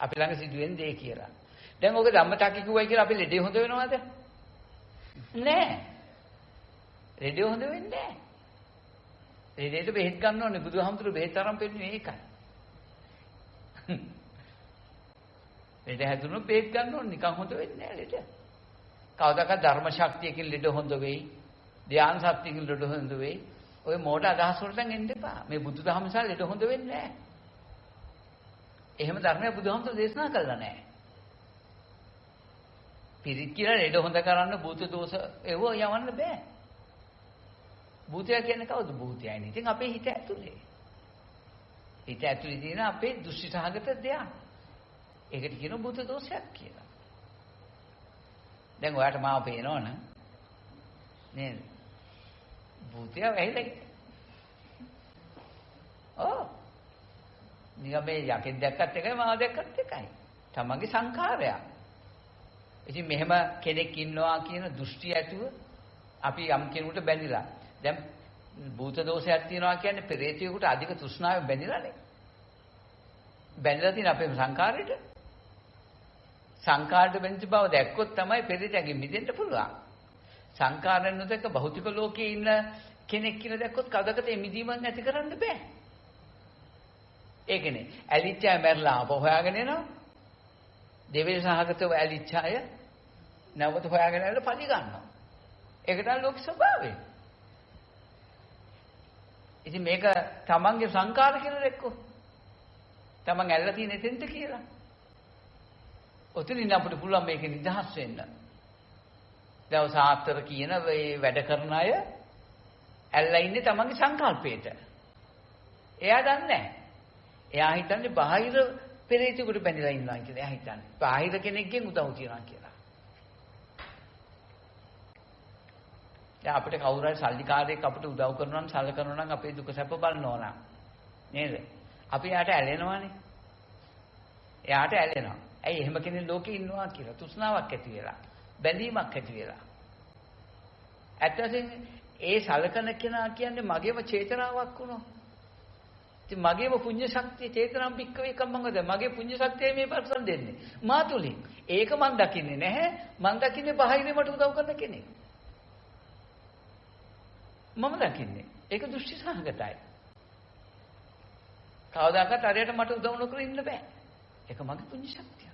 අපි ළඟ සිදුවෙන දේ කියලා. දැන් ඔක ධම්මචක්ක කිව්වයි කියලා අපි ලෙඩේ හොඳ වෙනවද? නෑ. ලෙඩේ හොඳ වෙන්නේ නෑ. ලෙඩේට බෙහෙත් ගන්න ඕනේ. බුදුහාමුදුරු බෙහෙත් අරන් පෙන්නන්නේ ඒකයි. ලෙඩ හැදුනොත් බෙහෙත් ගන්න ඕනේ. නිකන් හොඳ වෙන්නේ නෑ ලෙඩ. කවදාකවත් ධර්ම ශක්තියකින් ලෙඩ හොඳ වෙයි. ධ්‍යාන ශක්තියකින් ලෙඩ හොඳ වෙයි. ඔය මෝඩ අදහස් වලටන් එන්න එපා. මේ බුදුදහම නිසා ලෙඩ හොඳ වෙන්නේ නැහැ. එහෙම ධර්මයක් බුදුහාමුදුරු දේශනා කළා නැහැ. පිරිත් කියලා ලෙඩ හොඳ කරන්න භූත දෝෂ ඒව යවන්න බෑ. භූතය කියන්නේ කවුද? භූතයයි. ඉතින් අපේ හිත ඇතුලේ. හිත ඇතුලේ තියෙන අපේ දෘෂ්ටි සහගත දෙයක්. ඒකට කියනවා භූත දෝෂයක් කියලා. දැන් ඔයාට මාව පේනවනම් නේද? භූතය ඇහිලා. ඔව්. නිකන් මේ යකෙක් දැක්කත් එකයි මාව දැක්කත් එකයි. තමන්ගේ සංඛාරයක්. ඉතින් මෙහෙම කෙනෙක් ඉන්නවා කියන දෘෂ්ටි ඇතුව අපි යම් කෙනෙකුට බැඳිලා. දැන් භූත දෝෂයක් තියෙනවා කියන්නේ පෙරේතයෙකුට අධික තෘෂ්ණාවෙන් බැඳිලානේ. බැඳලා තියෙන අපේ සංඛාරෙට. සංඛාරයට බැඳි බව දැක්කොත් තමයි පෙරේතයන්ගෙන් මිදෙන්න පුළුවන්. සංඛාරයෙන් නොදැක භෞතික ලෝකයේ ඉන්න කෙනෙක් කියලා දැක්කොත් කවදාකද මේ මිදීමක් නැති කරන්න බෑ. ඒකනේ. ඇලිච්ච අය මැරලා ආපහු හොයාගෙන එනවා. දෙවියන් සහගතව ඇලිච්ච අය නැවත හොයාගෙන ආවල පලි ගන්නවා. ඒක තමයි ලෝක ස්වභාවය. ඉතින් මේක තමන්ගේ සංකාර කියලා දැක්කොත් තමන් ඇල්ලලා තියෙන එතෙන්ට කියලා. ඔතනින් අපිට පුළුවන් මේක නිදහස් වෙන්න. දවස් 4 කියන මේ වැඩ කරන අය ඇල්ලා ඉන්නේ තමන්ගේ සංකල්පයට. එයා දන්නේ නැහැ. එයා හිතන්නේ බාහිර පෙරේතෙකුට බැඳලා ඉන්නවා කියලා. එයා හිතන්නේ බාහිර කෙනෙක්ගෙන් උදව් තියනවා කියලා. දැන් අපිට කවුරු හරි සල්ලිකාරයෙක් අපිට උදව් කරනවා නම් සලකනවා නම් අපේ දුක සැප බලනවා නම් නේද? අපි යාට ඇලෙනවානේ. එයාට ඇලෙනවා. ඇයි එහෙම කෙනෙක් ලෝකේ ඉන්නවා කියලා තෘෂ්ණාවක් ඇති වෙලා. බැඳීමක් ඇති වෙලා. ඇත්තටම ඒ සලකන කෙනා කියන්නේ මගේම චේතනාවක් වුණා. ඉතින් මගේම පුණ්‍ය ශක්තිය චේතනම් පික්කවේ කම්මංගද මගේ පුණ්‍ය ශක්තිය මේ පරිසම් දෙන්නේ. මා තුලින්. ඒක මන් දකින්නේ නැහැ. මන් දකින්නේ බාහිරේ මට උදව් කරන කෙනෙක්. මම දකින්නේ. ඒක දෘෂ්ටි සහගතයි. කවදාකවත් හරියට මට උදව් නොකර ඉන්න බෑ. ඒක මගේ පුණ්‍ය ශක්තිය.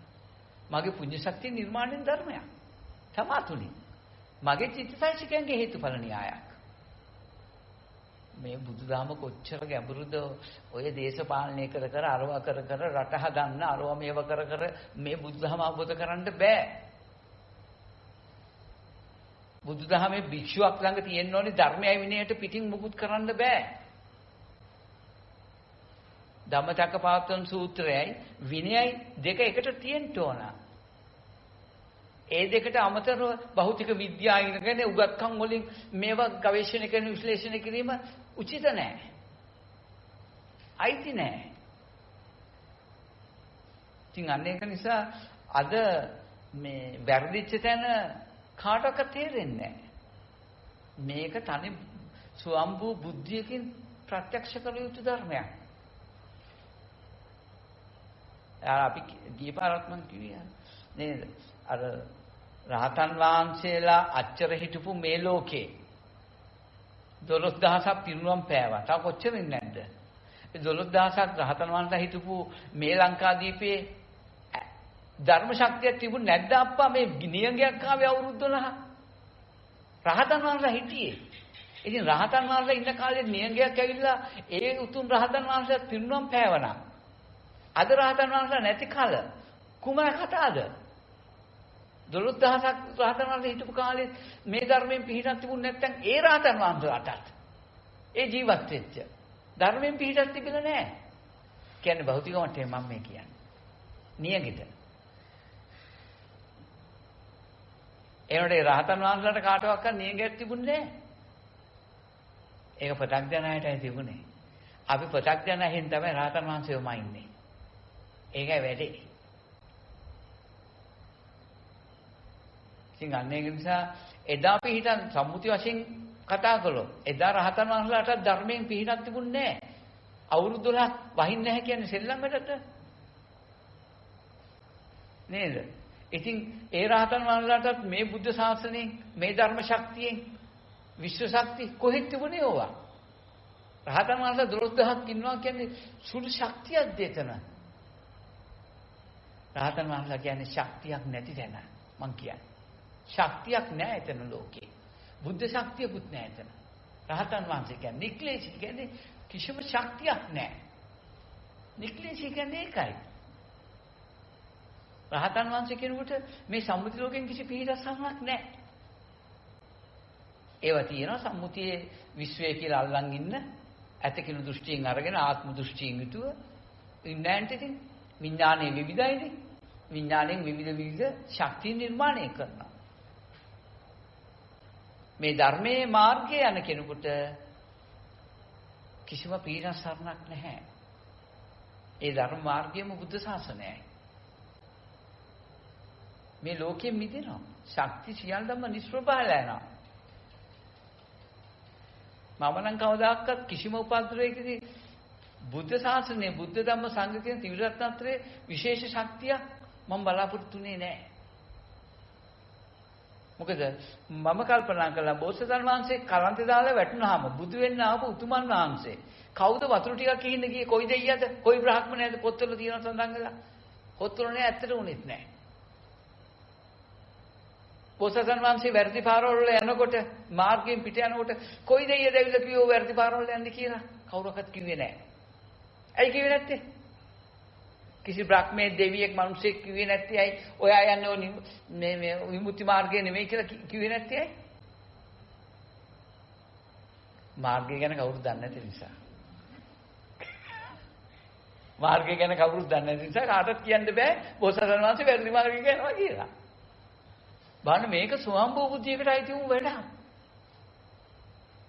මගේ පුණ්‍ය ශක්තිය නිර්මාණයෙන් ධර්මයක්. තමතුලින්. මගේ චිත්තසංසිකයන්ගේ හේතුඵල න්‍යායක්. මේ බුදුදහම කොච්චර ගැඹුරුද ඔය දේශපාලනය කර අරවා කර රට හදන්න අරවා මේව කර මේ බුදුදහම අවබෝධ කරන්න බෑ. බුදුදහමේ භික්ෂුවක් ළඟ තියෙන්න ඕනේ ධර්මයයි විනයට පිටින් මුකුත් කරන්න බෑ. ධම්මචක්කපවත්තන සූත්‍රයයි විනයයි දෙක එකට තියෙන්න ඕන. ඒ දෙකට අමතරව භෞතික විද්‍යාව ඉගෙන උගත්කම් වලින් මේවා ගවේෂණය කරන විශ්ලේෂණය කිරීම උචිත නැහැ. අයිති නැහැ. ඉතින් අන්න ඒක නිසා අද මේ වැරදිච්ච තැන කාටවත් තේරෙන්නේ නැහැ. මේක තනි ස්වයම්බු බුද්ධියකින් ප්‍රත්‍යක්ෂ කළ යුතු ධර්මයක්. අපි ගියපාරත් මම කිව්වා නේද? අර රහතන් වහන්සේලා අච්චර හිටපු මේ ලෝකේ 12000ක් පිරිනුවම් පෑවා. තව කොච්චර ඉන්නේ නැද්ද? ඒ 12000ක් රහතන් වහන්සේලා හිටපු මේ ලංකාදීපේ ධර්ම ශක්තියක් තිබුණ නැද්ද අප්පා? මේ නියඟයක් ආවේ අවුරුදු 12. රහතන් වහන්සේලා හිටියේ. ඉතින් රහතන් වහන්සේලා ඉන්න කාලේ නියඟයක් ඇවිල්ලා ඒ උතුම් රහතන් වහන්සේලා පිරිනුවම් පෑවනම් අද රහතන් වහන්සේලා නැති කල කුමන කතාවද? 12000ක් රහතන් වහන්සේ හිටපු කාලේ මේ ධර්මයෙන් පිළිහිටක් තිබුණ නැත්නම් ඒ රහතන් වහන්සේලාටත් ඒ ජීවත් වෙච්ච ධර්මයෙන් පිළිහිටක් තිබිලා නැහැ. කියන්නේ භෞතික මට්ටමේ මම මේ කියන්නේ. නියගිට. ඒනොට රහතන් වහන්සේලාට කාටවත් නියගයක් තිබුණේ නැහැ. ඒක පතක්ජනයටයි තිබුණේ. අපි පතක්ජනයෙන් තමයි රහතන් වහන්සේවම ඉන්නේ. ඒකයි වැඩේ. ඉතින් අන්න ඒක නිසා එදා අපි හිතන් සම්මුති වශයෙන් කතා කළොත් එදා රහතන් වහන්සේලාට ධර්මයෙන් පිළිහිණක් තිබුණේ නැහැ. අවුරුදු 12ක් වහින්නේ නැහැ කියන්නේ සෙල්ලම් වැඩට නේද? ඉතින් ඒ රහතන් වහන්සේලාට මේ බුද්ධ ශාසනයෙන් මේ ධර්ම ශක්තියෙන් විශ්ව ශක්තිය කොහෙද තිබුණේ ඕවා? රහතන් වහන්සේලා 12000ක් ඉන්නවා කියන්නේ සුළු ශක්තියක් දෙතන. රහතන් වහන්සේලා කියන්නේ ශක්තියක් නැති තැන මං කියන්නේ. ශක්තියක් නැහැ එතන ලෝකේ. බුද්ධ ශක්තියකුත් නැහැ එතන. රහතන් වහන්සේ කියන්නේ නික්ලේශී කියන්නේ කිසිම ශක්තියක් නැහැ. නික්ලේශී කියන්නේ ඒකයි. රහතන් වහන්සේ කෙනෙකුට මේ සම්මුති ලෝකෙන් කිසි පිළිදස් සම්මක් නැහැ. ඒවා තියෙනවා සම්මුතියේ විශ්වය කියලා අල්ලන් ඉන්න ඇත කිනු දෘෂ්ටියෙන් අරගෙන ආත්ම දෘෂ්ටියෙන් යුතුව ඉන්නෑන්ට ඉතින් විඥානයේ විවිධයිනේ. විඥාණයෙන් විවිධ ශක්තිය නිර්මාණය කරනවා. මේ ධර්මයේ මාර්ගයේ යන කෙනෙකුට කිසිම පීඩනසරණක් නැහැ. ඒ ධර්ම මාර්ගයම බුද්ධ ශාසනයයි. මේ ලෝකෙ මිදෙනවා. ශක්ති සියල්ලම නිෂ්ප්‍රභාල යනවා. මම නම් කවදාකවත් කිසිම උපද්‍රවයකදී බුද්ධ ශාසනය, බුද්ධ ධම්ම සංඝ කියන ත්‍රිවිධ විශේෂ ශක්තියක් මම බලාපොරොත්තු වෙන්නේ නැහැ. මොකද මම කල්පනා කළා බෝසතාණන් වහන්සේ කරන්තේ දාලා වැටුනහම බුදු වෙන්න ආපු උතුමන් වහන්සේ කවුද වතුර ටිකක් කිහින්න ගියේ? කොයි දෙයියද? කොයි බ්‍රාහ්මණයද? පොත්වල තියෙන සඳහන් වෙලා. පොත්වල නෑ, ඇත්තට උනේත් නෑ. බෝසතාණන් වහන්සේ වැරදි පාරවල යනකොට මාර්ගයෙන් පිට යනකොට කොයි දෙයියද ඇවිල්ලා කිව්වෝ වැරදි පාරවල යන්න කියලා? කවුරක්වත් කිව්වේ නෑ. ඇයි කිව්වේ නැත්තේ? කිසි බ්‍රහ්මයේ දෙවියෙක් මිනිසෙක් කිව්වේ නැත්තේ ඇයි? ඔයා යන්නේ මේ විමුක්ති මාර්ගය නෙමෙයි කියලා කිව්වේ නැත්තේ ඇයි? මාර්ගය ගැන කවුරුත් දන්නේ නැති නිසා. මාර්ගය ගැන කවුරුත් දන්නේ නැති නිසා කාටවත් කියන්න බෑ බෝසතාණන් වහන්සේ වැරදි මාර්ගය යනවා කියලා. බලන්න මේක ස්වයම්භූ බුද්ධියකට අයිති වුණු වැඩක්.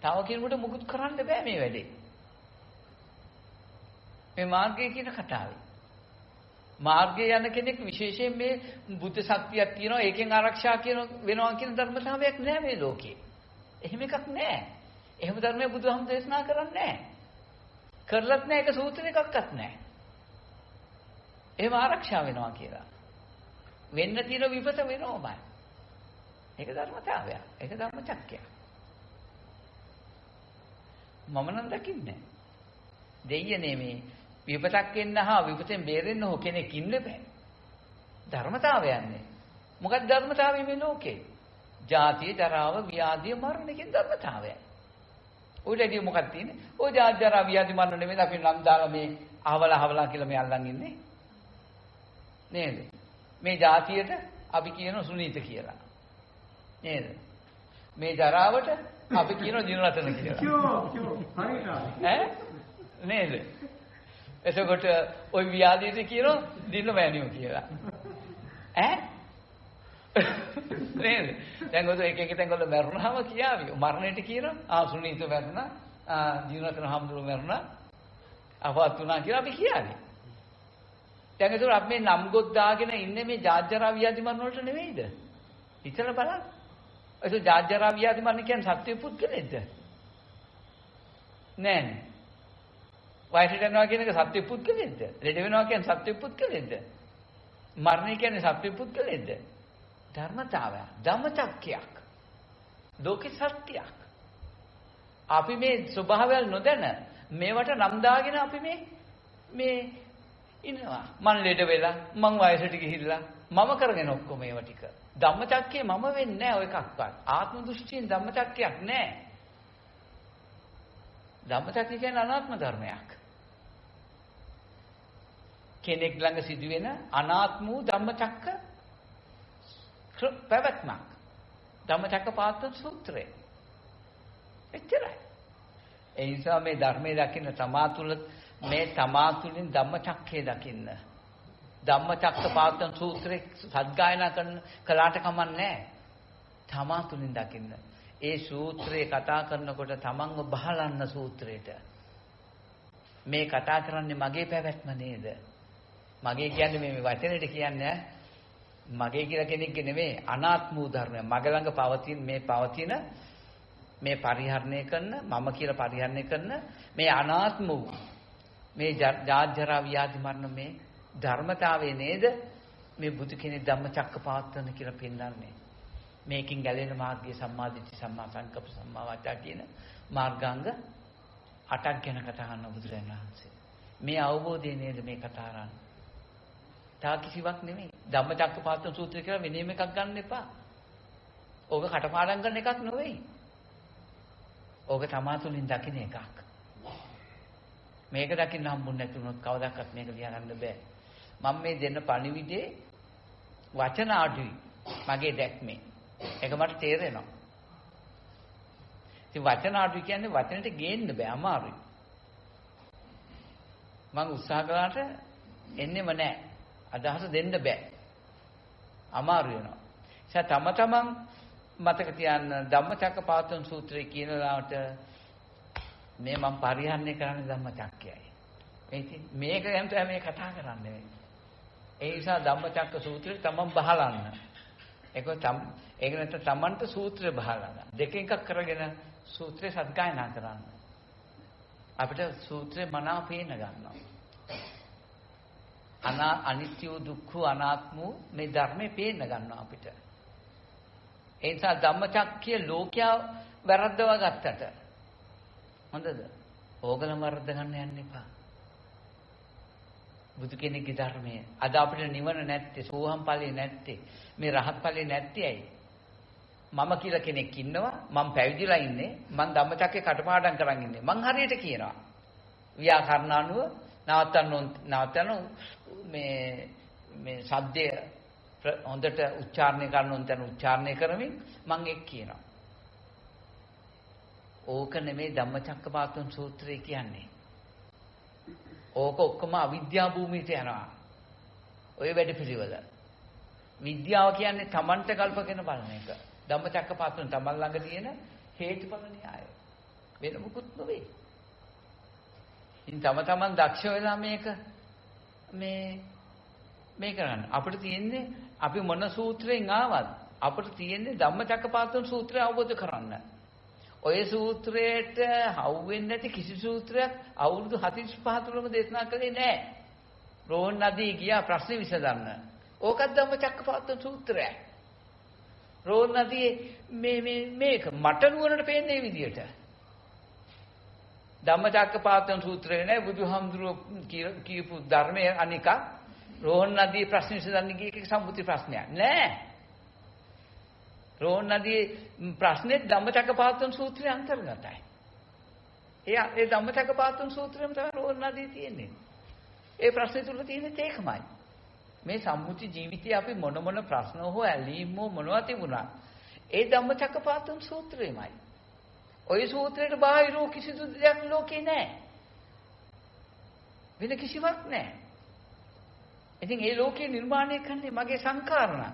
තව කෙනෙකුට මුකුත් කරන්න බෑ මේ වැඩේ. මේ මාර්ගය කියන කතාවේ. මාර්ගයේ යන කෙනෙක් විශේෂයෙන් මේ බුද්ධ ශක්තියක් තියෙනවා ඒකෙන් ආරක්ෂා කියන වෙනවා කියන ධර්මතාවයක් නෑ මේ ලෝකේ. එහෙම එකක් නෑ. එහෙම ධර්මයේ බුදුහාම දේශනා කරන්නේ නෑ. කරලත් නෑ, ඒක සූත්‍රයකක්වත් නෑ. එහෙම ආරක්ෂා වෙනවා කියලා. වෙන්න තියෙන විපත වෙනවමයි. ඒක ධර්මතාවයක්. ඒක ධර්ම චක්‍රයක්. මම නම් දකින්නේ. දෙයියනේ මේ විපතක් එන්න හා විපතෙන් බේරෙන්න හෝ කෙනෙක් ඉන්න බෑ. ධර්මතාවයන්නේ. මොකක්ද ධර්මතාවය මේ ලෝකේ? ජාතිය, ජරාව, ව්‍යාධිය, මරණ කියන ධර්මතාවය. ඔයටදී මොකක්ද තියෙන්නේ? ඔය ජාති, ජරා, ව්‍යාධි, මරණ නෙමෙයි අපි නම් දාලා මේ අහවලා කියලා මේ අල්ලන් ඉන්නේ. නේද? මේ ජාතියට අපි කියනවා සුනීත කියලා. නේද? මේ ජරාවට අපි කියනවා දිනරතන කියලා. නේද? එතකොට ওই ව්‍යාධියට කියනවා දින මෑනියෝ කියලා. නේද? දැන් ඔය එක තැන්වල මරුණාම කියාවි. මරණයට කියනවා සුනීත මරුණා, දිනරතන හම්දුර මරුණා, අපවත් වුණා කියලා අපි කියාවි. දැන් ඒතර අපි මේ නම් ගොත් දාගෙන ඉන්නේ මේ ජාජ්ජරා ව්‍යාධි මරණ වලට නෙවෙයිද? හිතලා බලන්න. ඒක ජාජ්ජරා ව්‍යාධි මරණ කියන්නේ සත්‍ය පුද්ගලෙක්ද? නෑනේ. වයසට යනවා කියන එක සත්‍ය පුද්ගලෙක්ද? ලෙඩ වෙනවා කියන්නේ සත්‍ය පුද්ගලෙක්ද? මරණය කියන්නේ සත්‍ය පුද්ගලෙක්ද? ධර්මතාවය, ධම්මචක්කයක්. ලෝකේ සත්‍යයක්. අපි මේ ස්වභාවය නොදැන මේවට නම් දාගෙන අපි මේ ඉන්නවා. මං ලෙඩ වෙලා, මං වයසට ගිහිල්ලා, මම කරගෙන ඔක්කොම ඒවා ටික. ධම්මචක්කේ මම වෙන්නේ නැහැ ඔය එකක්වත්. ආත්ම දෘෂ්ටියෙන් ධම්මචක්කයක් නැහැ. ධම්මචක්කය කියන්නේ අනාත්ම ධර්මයක්. කෙනෙක් ළඟ සිදුවෙන අනාත්ම වූ ධම්මචක්ක පැවැත්මක්. ධම්මචක්කපවත්තන සූත්‍රය. එච්චරයි. ඒ නිසා මේ ධර්මයේ දකින්න තමා තුළින් ධම්මචක්කය දකින්න. ධම්මචක්කපවත්තන සූත්‍රේ සද්ගායනා කළාට කමන්නේ තමා තුළින් දකින්න. ඒ සූත්‍රය කතා කරනකොට තමන්ව බහලන්න සූත්‍රයට. මේ කතා කරන්නේ මගේ පැවැත්ම නේද? මගේ කියන්නේ මේ වචනෙට කියන්නේ මගේ කියලා කෙනෙක්ගේ නෙමෙයි අනාත්ම වූ ධර්මය. මගේ ළඟ පවතින මේ පරිහරණය කරන මම කියලා පරිහරණය කරන මේ අනාත්ම වූ මේ ජාජ්ජරා ව්‍යාධි මරණ මේ ධර්මතාවය නේද? මේ බුදු කෙනෙක් ධම්මචක්කපවත්තන කියලා පෙන්නන්නේ. මේකින් ගැලෙන මාර්ගය සම්මාදිට්ඨි, සම්මා සංකප්ප, සම්මා වාචා කියන මාර්ගාංග 8ක් ගැන කතා කරන බුදුරජාණන් වහන්සේ. මේ අවබෝධය නේද මේ කතා කරන්නේ? තා කිසිවක් නෙමෙයි. ධම්මචක්කපවත්තන සූත්‍රය කියලා වෙනම එකක් ගන්න එපා. ඕක කටපාඩම් කරන එකක් නෙවෙයි. ඕක තමා තුළින් දකින්න එකක්. මේක දකින්න හම්බුනේ නැතුනොත් කවදාවත් මේක ලියන්න බෑ. මම මේ දෙන්න පණිවිඩේ වචන අඩුයි. මගේ දැක්මේ. ඒක මට තේරෙනවා. ඉතින් වචන අඩුයි කියන්නේ වචනෙට ගේන්න බෑ, අමාරුයි. මම උත්සාහ කළාට එන්නෙම නෑ. අදහස දෙන්න බෑ. අමාරු වෙනවා. ඒ තමන් මතක තියාගන්න ධම්මචක්කපවත්තන සූත්‍රය කියනලාට මේ මම පරිහරණය කරන්නේ ධම්මචක්කයයි. මේක ගැන තමයි මේ කතා කරන්නේ. ඒ නිසා ධම්මචක්ක සූත්‍රය තමන් බහලන්න. ඒක නැත්නම් තමන්ට සූත්‍රය බහලන්න. දෙකෙන් එකක් කරගෙන සූත්‍රය සත්‍යයනා කරන්න. අපිට සූත්‍රේ මනාව පේන ගන්නවා. අනිත්‍ය දුක්ඛ අනාත්ම මේ ධර්මේ පේන්න ගන්නවා අපිට. ඒ නිසා ධම්මචක්කය ලෝකයා වැරද්දවා ගත්තට හොඳද? ඕගලම වරද්ද ගන්න යන්න එපා. බුදු කෙනෙක්ගේ ධර්මයේ අද අපිට නිවන නැත්තේ, සෝහම් ඵලෙ නැත්තේ, මේ රහත් ඵලෙ නැත්තේ ඇයි? මම කියලා කෙනෙක් ඉන්නවා, මම පැවිදිලා ඉන්නේ, මම ධම්මචක්කේ කටපාඩම් කරන් ඉන්නේ. මං හරියට කියනවා. ව්‍යාකරණානුව නවත්තන්න මේ ශබ්දය හොඳට උච්චාරණය කරන උන්ට උච්චාරණය කරමින් මම එක් කියනවා. ඕක නෙමේ ධම්මචක්කපවත්තන සූත්‍රය කියන්නේ. ඕක ඔක්කොම අවිද්‍යා භූමියට යනවා. ඔය වැඩ පිළිවෙල. විද්‍යාව කියන්නේ Tamanට කල්පගෙන බලන එක. ධම්මචක්කපවත්තන Taman ළඟ තියෙන හේතුඵල න්‍යාය. වෙන මොකුත් නෙවෙයි. ඉතින් Taman දක්ෂ වෙලා මේ කරන්න. අපිට තියෙන්නේ අපි මොන සූත්‍රයෙන් ආවත් අපිට තියෙන්නේ ධම්මචක්කපවත්තන සූත්‍රය අවබෝධ කරන්න. ඔය සූත්‍රයට හවුවෙන්නේ නැති කිසි සූත්‍රයක් අවුරුදු 45 තුලම දේශනා කළේ නැහැ. රෝහණ නදී ගියා ප්‍රශ්නේ විසඳන්න. ඕකත් ධම්මචක්කපවත්තන සූත්‍රය. රෝහණ නදියේ මේක මට නුවරට පේන්නේ විදියට. ධම්මචක්කපවත්තන සූත්‍රයේ නෑ බුදුහාමුදුරුවෝ කියපු ධර්මයේ අනික රෝහණ නදී ප්‍රශ්න විසඳන්න ගිය එක සම්මුති ප්‍රශ්නයක් නෑ. රෝහණ නදී ප්‍රශ්නේ ධම්මචක්කපවත්තන සූත්‍රයේ අන්තර්ගතයි. ඒ ධම්මචක්කපවත්තන සූත්‍රයේම තමයි රෝහණ නදී තියෙන්නේ. ඒ ප්‍රශ්නේ තුල තියෙන්නේ ඒකමයි. මේ සම්මුති ජීවිතයේ අපි මොන ප්‍රශ්න හෝ ඇලීම් හෝ මොනවා තිබුණා. ඒ ධම්මචක්කපවත්තන සූත්‍රයමයි. ඔය සූත්‍රයට බාහිර කිසිදු දෙයක් ලෝකේ නැහැ. වෙන කිසිවක් නැහැ. ඉතින් ඒ ලෝකේ නිර්මාණය කරන්නේ මගේ සංකාරණ.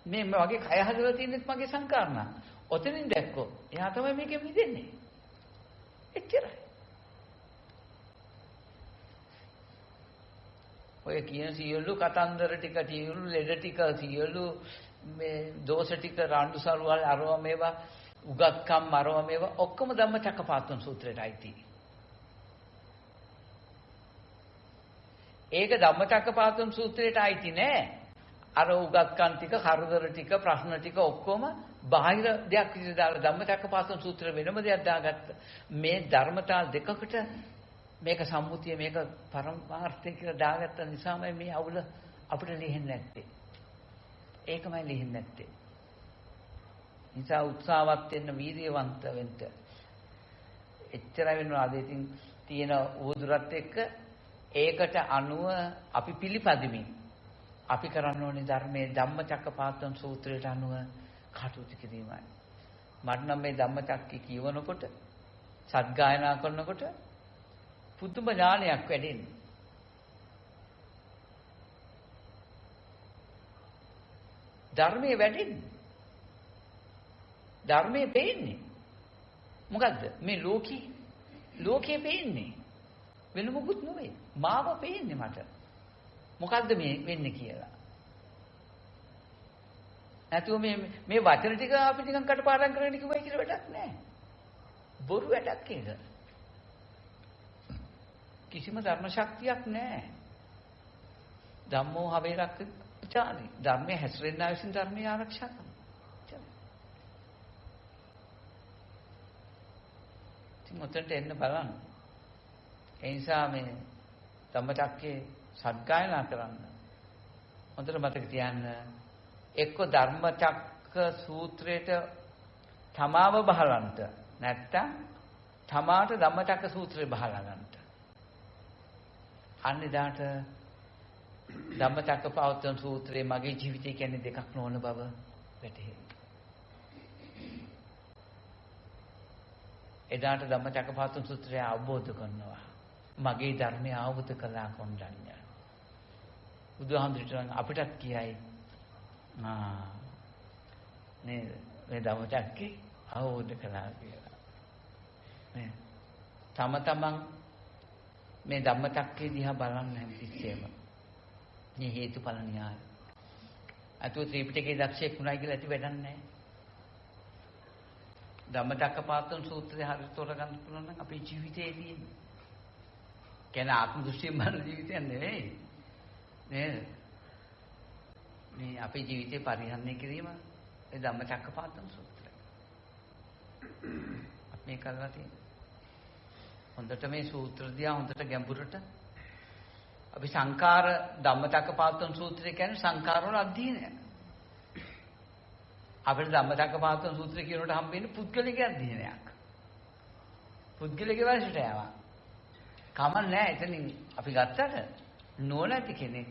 මේ මගේ කය හදලා තියෙනෙත් මගේ සංකාරණ. ඔතනින් දැක්කෝ. එයා තමයි මේකෙ මිදෙන්නේ. එච්චරයි. ඔය කියන සියලු කතන්දර ටික සියලු ලෙඩ ටික සියලු මේ දෝෂ ටික රණ්ඩු සරුවල් අරව මේවා උගත්කම් අරව මේවා ඔක්කොම ධම්මචක්කපවත්තන සූත්‍රයටයි තියෙන්නේ. ඒක ධම්මචක්කපවත්තන සූත්‍රයට අයිති නෑ. අර උගත්කම් ටික කරදර ටික ප්‍රශ්න ටික ඔක්කොම බාහිර දෙයක් විදිහට දාලා ධම්මචක්කපවත්තන සූත්‍ර වෙනම දෙයක් දාගත්ත. මේ ධර්මතා දෙකකට මේක සම්මුතිය මේක පරමාර්ථය කියලා දාගත්ත නිසාමයි මේ අවුල අපිට ලිහෙන්නේ නැත්තේ. ඒකමයි ලිහෙන්නේ නැත්තේ. නිසා උත්සාහවත් වෙන්න වීර්යවන්ත වෙන්න. එච්චරයි වෙනවා. අද ඉතින් තියෙන උදුරත් එක්ක ඒකට අනුව අපි පිළිපදිමින් අපි කරන්න ඕනේ ධර්මයේ ධම්මචක්කපවත්තන සූත්‍රයට අනුව කටයුතු කිරීමයි. මට නම් මේ ධම්මචක්කය කියවනකොට සත්ගායනා කරනකොට පුදුම ඥානයක් වැඩෙන්නේ. ධර්මයේ වැඩෙන්නේ. ධර්මයේ පේන්නේ. මොකද්ද? මේ ලෝකේ පේන්නේ. වෙන මොකුත් නෙවෙයි. මාව පේන්නේ මට. මොකද්ද මේ වෙන්නේ කියලා. නැතුව මේ වචන ටික අපි නිකන් කටපාඩම් කරගෙන කිව්වයි කියලා වැඩක් නැහැ. බොරු වැඩක් ඒක. කිසිම ධර්ම ශක්තියක් නැහැ. ධම්මෝ හවේ රක්ඛාති. ධර්මයේ හැසිරෙන්න අවශ්‍ය ධර්මයේ ආරක්ෂා කරනවා. මුතන්ට එන්න බලන්න. ඒ නිසා මේ ධම්මචක්කේ සත්ගායනා කරන්න. හොඳට මතක තියාගන්න. එක්ක ධම්මචක්ක සූත්‍රයට තමාව බහලන්ට නැත්තම් තමාට ධම්මචක්ක සූත්‍රය බහලා ගන්නට. අන්නේදාට ධම්මචක්කපවත්තන සූත්‍රයේ මගේ ජීවිතය කියන්නේ දෙකක් නොවන බව වැටහෙයි. එදාට ධම්මචක්කපවත්තන සූත්‍රය අවබෝධ කරනවා. මගේ ධර්මය අවබෝධ කළා කොණ්ඩඤ්ඤ. බුදුහාමුදුරුවෝ අපිටත් කියයි නේද මේ ධම්මචක්කේ අවබෝධ කළා කියලා. නේ තමන් මේ ධම්මචක්කේ දිහා බලන්න හැමතිස්සෙම මේ හේතුඵල න්‍යාය. අතෝ ත්‍රිපිටකයේ දක්ෂයෙක් වුණා කියලා ඇති වැඩක් නැහැ. ධම්මචක්කපවත්තන සූත්‍රය හරියට තෝරගන්න පුළුවන් නම් අපේ ජීවිතයේ තියෙන. කියන්නේ ආත්ම දෘෂ්ටියෙන් බලන ජීවිතයක් නෙවෙයි. නේද? මේ අපේ ජීවිතේ පරිහරණය කිරීම ඒ ධම්මචක්කපවත්තන සූත්‍රය. අපි මේ කරලා තියෙන. හොඳට මේ සූත්‍ර දිහා හොඳට ගැඹුරට අපි සංඛාර ධම්මචක්කපවත්තන සූත්‍රය කියන්නේ සංඛාර වල අධ්‍යයනය. අපිට ධම්මචක්කපවත්තන සූත්‍රය කියනකොට හම්බෙන්නේ පුද්ගලික අධ්‍යයනයක්. පුද්ගලික වශයෙන් යනවා. කමක් නැහැ එතනින් අපි ගත්තට නෝනති කෙනෙක්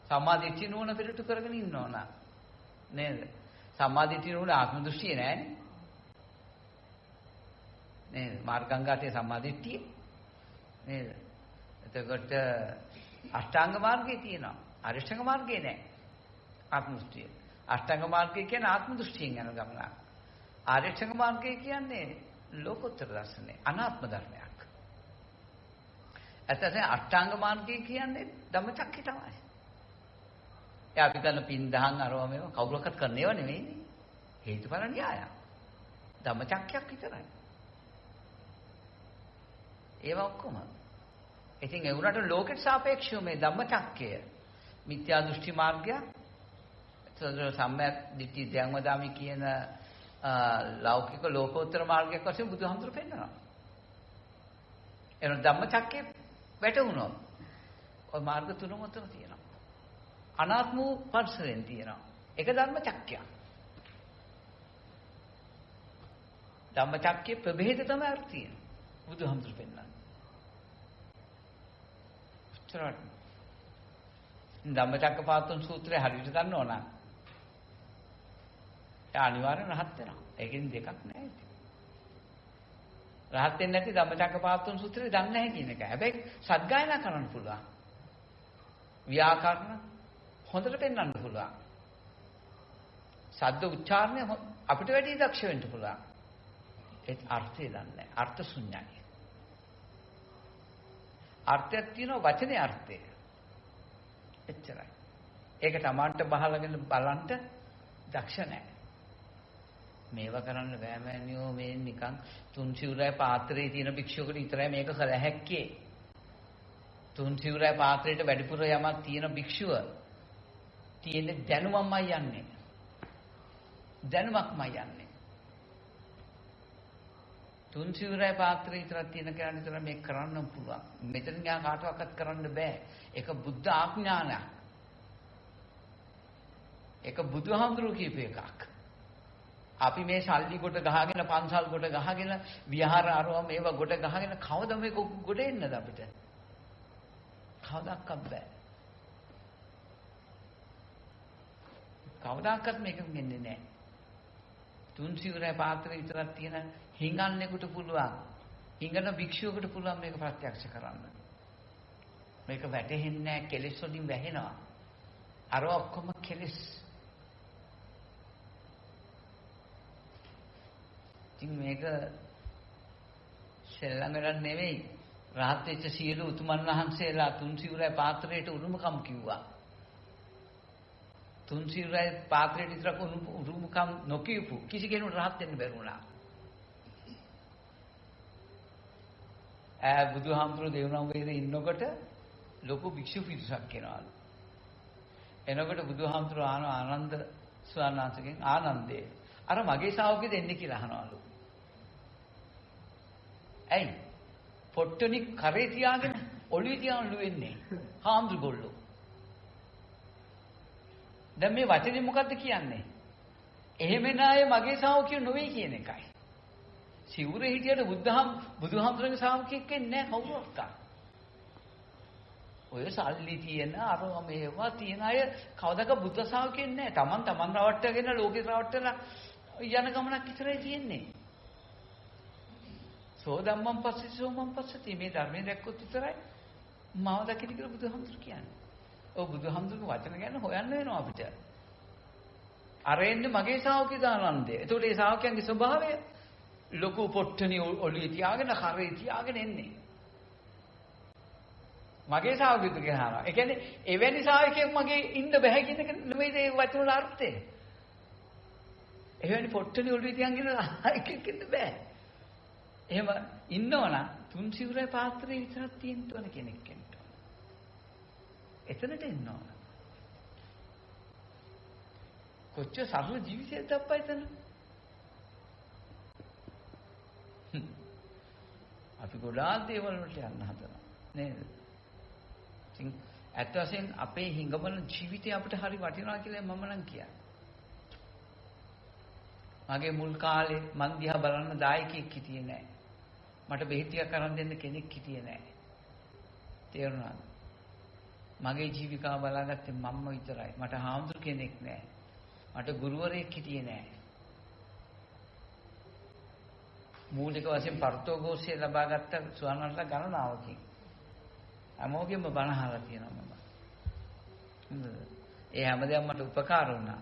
සම්මාදිට්ඨිය නෝන පිළිටු කරගෙන ඉන්නවන නේද? සම්මාදිට්ඨිය නෝන ආත්ම දෘෂ්ටිය නෑනේ. නේද? මාර්ගංගාතේ සම්මාදිට්ඨිය නේද? එතකොට අෂ්ටාංග මාර්ගයේ තියෙනවා. අරිෂ්ඨංග මාර්ගයේ නෑ. ආත්ම දෘෂ්ටිය. අෂ්ටාංග මාර්ගය කියන්නේ ආත්ම දෘෂ්ටියෙන් යන ගමන. ආරිෂ්ඨංග මාර්ගය කියන්නේ ලෝකෝත්තර දර්ශනය, අනාත්ම ධර්මයක්. ඇත්තටම අෂ්ටාංග මාර්ගය කියන්නේ ධම්මචක්කේ තමයි. ඒ අපි කරන පින් දහම් අරව මේව කවුරක්වත් කරන්නේව නෙවෙයිනේ. හේතුඵල න්‍යාය. ධම්මචක්කයක් විතරයි. ඒවා ඔක්කොම. ඉතින් ඒ උනට ලෝකෙට සාපේක්ෂව මේ ධම්මචක්කය මිත්‍යා දෘෂ්ටි මාර්ගය සම්‍යක් දිට්ඨි ධම්මදාමි කියන ලෞකික ලෝකෝත්තර මාර්ගයක් වශයෙන් බුදුහාමුදුරු පෙන්නනවා. එන ධම්මචක්කේ වැටුණොත් ඔය මාර්ග තුනම උතන තියෙනවා. අනාත්ම වූ පරිසරයෙන් තියෙනවා. ඒක ධම්මචක්කයක්. ධම්මචක්කේ ප්‍රභේද තමයි අර්ථය. බුදුහාමුදුරු පෙන්නන්නේ. උච්චරණ. ධම්මචක්කපවත්තන සූත්‍රය හරියට ගන්න ඕන. ඒ අනිවාර්යෙන් රහත් වෙනවා. ඒකෙන් දෙකක් නැහැ. රහත් වෙන්නේ නැති ධම්මචක්කපවත්තන සූත්‍රය දන්නේ නැහැ කියන එක. හැබැයි සත්ගායනා කරන්න පුළුවන්. ව්‍යාකරණ හොඳට පෙන්වන්න පුළුවන්. ශබ්ද උච්චාරණය අපිට වැඩි දක්ෂ වෙන්න පුළුවන්. ඒ අර්ථය දන්නේ නැහැ. අර්ථ ශුන්‍යයි. අර්ථයක් තියෙනවා වචනේ අර්ථය. එච්චරයි. ඒක තමන්ට බහලගෙන බලන්න දක්ෂ නැහැ. මේවා කරන්න බෑ මෑනියෝ මේ නිකන් තුන් සිවුරයි පාත්‍රයේ තියෙන භික්ෂුවකට විතරයි මේක කළ හැක්කේ. තුන් සිවුරයි පාත්‍රයට වැඩිපුර යමක් තියෙන භික්ෂුව තියෙන දැනුමක්මයි යන්නේ. දැනුමක්මයි යන්නේ. තුන් සිවුරයි පාත්‍රයේ විතරක් තියෙන කෙනා විතර මේක කරන්න පුළුවන්. මෙතන යා කාටවත් කරන්න බෑ. ඒක බුද්ධ ආඥානයක්. ඒක බුදුහාමුදුරුවෝ කියපු එකක්. අපි මේ සල්ලි කොට ගහගෙන පන්සල් කොට ගහගෙන විහාර ආරවම මේවා කොට ගහගෙන කවද මේක ගොඩ එන්නද අපිට? කවදාවත් බෑ. කවදාවත් මේක වෙන්නේ නැහැ. තුන් සිවුරයි පාත්‍රය විතරක් තියෙන හිඟන්නේකට පුළුවන්. හිඟන භික්ෂුවකට පුළුවන් මේක ප්‍රත්‍යක්ෂ කරන්න. මේක වැටෙන්නේ නැහැ, කෙලෙස් වලින් වැහෙනවා. අර ඔක්කොම කෙලෙස්. ඉතින් මේක සෙල්ලම් වැඩක් නෙවෙයි. රහත් වෙච්ච සියලු උතුමන් වහන්සේලා තුන් සිවුරයි පාත්‍රයට උරුමකම් කිව්වා. තුන් සිවුරයි පාත්‍රයට විතරක් උරුමකම් නොකියපු කිසි කෙනෙකුට රහත් වෙන්න බැරි වුණා. බුදුහාමුදුරුවෝ දෙව්රම්ගයේ ඉන්නකොට ලොකු භික්ෂු පිරිසක් එනවලු. එනකොට බුදුහාමුදුරුවෝ ආනන්ද ස්වාමීන් වහන්සේගෙන් ආනන්දේ අර මගේ ශ්‍රාවකෙ දෙන්නේ කියලා අහනවලු. ඇයි? පොට්ටනි කරේ තියාගෙන ඔළුවේ තියාගෙන ලුවෙන්නේ. හාමුදුරුවෝ. දැන් මේ වචනේ මොකද්ද කියන්නේ? එහෙම නාය මගේ ශ්‍රාවකයෝ නොවේ කියන එකයි. සිවුරේ හිටියට බුදුහාමුදුරන්ගේ ශ්‍රාවකෙක් වෙන්නේ නැහැ කවුරුවත්. ඔය සල්ලි තියෙන අරම මේවා තියෙන අය කවදාක බුද්ධ ශ්‍රාවකෙක් නැහැ. තමන් රවට්ටගෙන ලෝකේ රවට්ටලා යන ගමනක් විතරයි තියෙන්නේ. සෝදම්මන් පස්සේ සෝමන් පස්සේ මේ ධර්මයේ දැක්කොත් විතරයි මාව දකින්න කියලා බුදුහාමුදුරු කියන්නේ. ඔව් බුදුහාමුදුරුගේ වචන ගැන හොයන්න වෙනවා අපිට. අර එන්නේ මගේ ශ්‍රාවකී දානන්දේ. ඒතකොට ඒ ශ්‍රාවකයන්ගේ ස්වභාවය ලොකු පොට්ටනි ඔළුවේ තියාගෙන කරේ තියාගෙන එන්නේ. මගේ ශ්‍රාවකීතු කියනවා. ඒ කියන්නේ එවැනි ශ්‍රාවකයෙක් මගේ ඉන්න බෑ කියන එක නෙමෙයි ඒ වචන වල අර්ථය. එවැනි පොට්ටනි ඔළුවේ තියාගෙන එකෙක් ඉන්න බෑ. එහෙම ඉන්නවනම් තුන් සිවුරයි පාත්‍රේ විතරක් තියෙන්න ඕන කෙනෙක් වෙන්න ඕන. එතනට එන්න ඕන. කොච්චර සරල ජීවිතයක් අප්පයිතන. අපි ගොඩාක් දේවල් වලට යන්න හදනවා නේද? ඉතින් ඇත්ත වශයෙන් අපේ හිඟවන ජීවිතය අපිට හරි වටිනවා කියලා මම නම් කියන්නේ. මගේ මුල් කාලේ මං දිහා බලන්න දායකයෙක් හිටියේ නැහැ. මට බෙහෙත් ටිකක් අරන් දෙන්න කෙනෙක් හිටියේ නැහැ. තේරුණාද? මගේ ජීවිකාව බලාගත්තේ මම්ම විතරයි. මට හාමුදුරු කෙනෙක් නැහැ. මට ගුරුවරයෙක් හිටියේ නැහැ. මූලික වශයෙන් පර්තෝගෝසය ලබාගත්ත ස්වාමීන්වහන්සේලා ගණනාවකින්. හැමෝගෙම බණ අහලා තියෙනවා මම. ඒ හැමදේම මට උපකාර වුණා.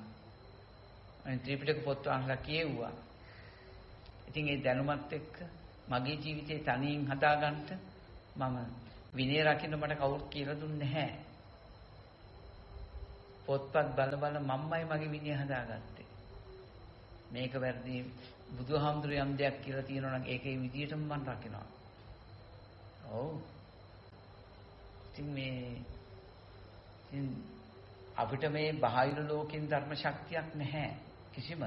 අනිත් ත්‍රිපිටක පොත් අහලා කියෙව්වා. ඉතින් ඒ දැනුමත් එක්ක මගේ ජීවිතේ තනියෙන් හදාගන්න මම විනය රකින්න මට කවුරුත් කියලා දුන්නේ නැහැ. පොත්පත් බල මම්මයි මගේ විනය හදාගත්තේ. මේක වැරදි බුදුහාමුදුරුවෝ යම් දෙයක් කියලා තියෙනවා නම් ඒකේ විදියටම මම රකිනවා. ඔව්. ඉතින් අපිට මේ බාහිර ලෝකෙන් ධර්ම ශක්තියක් නැහැ. කිසිම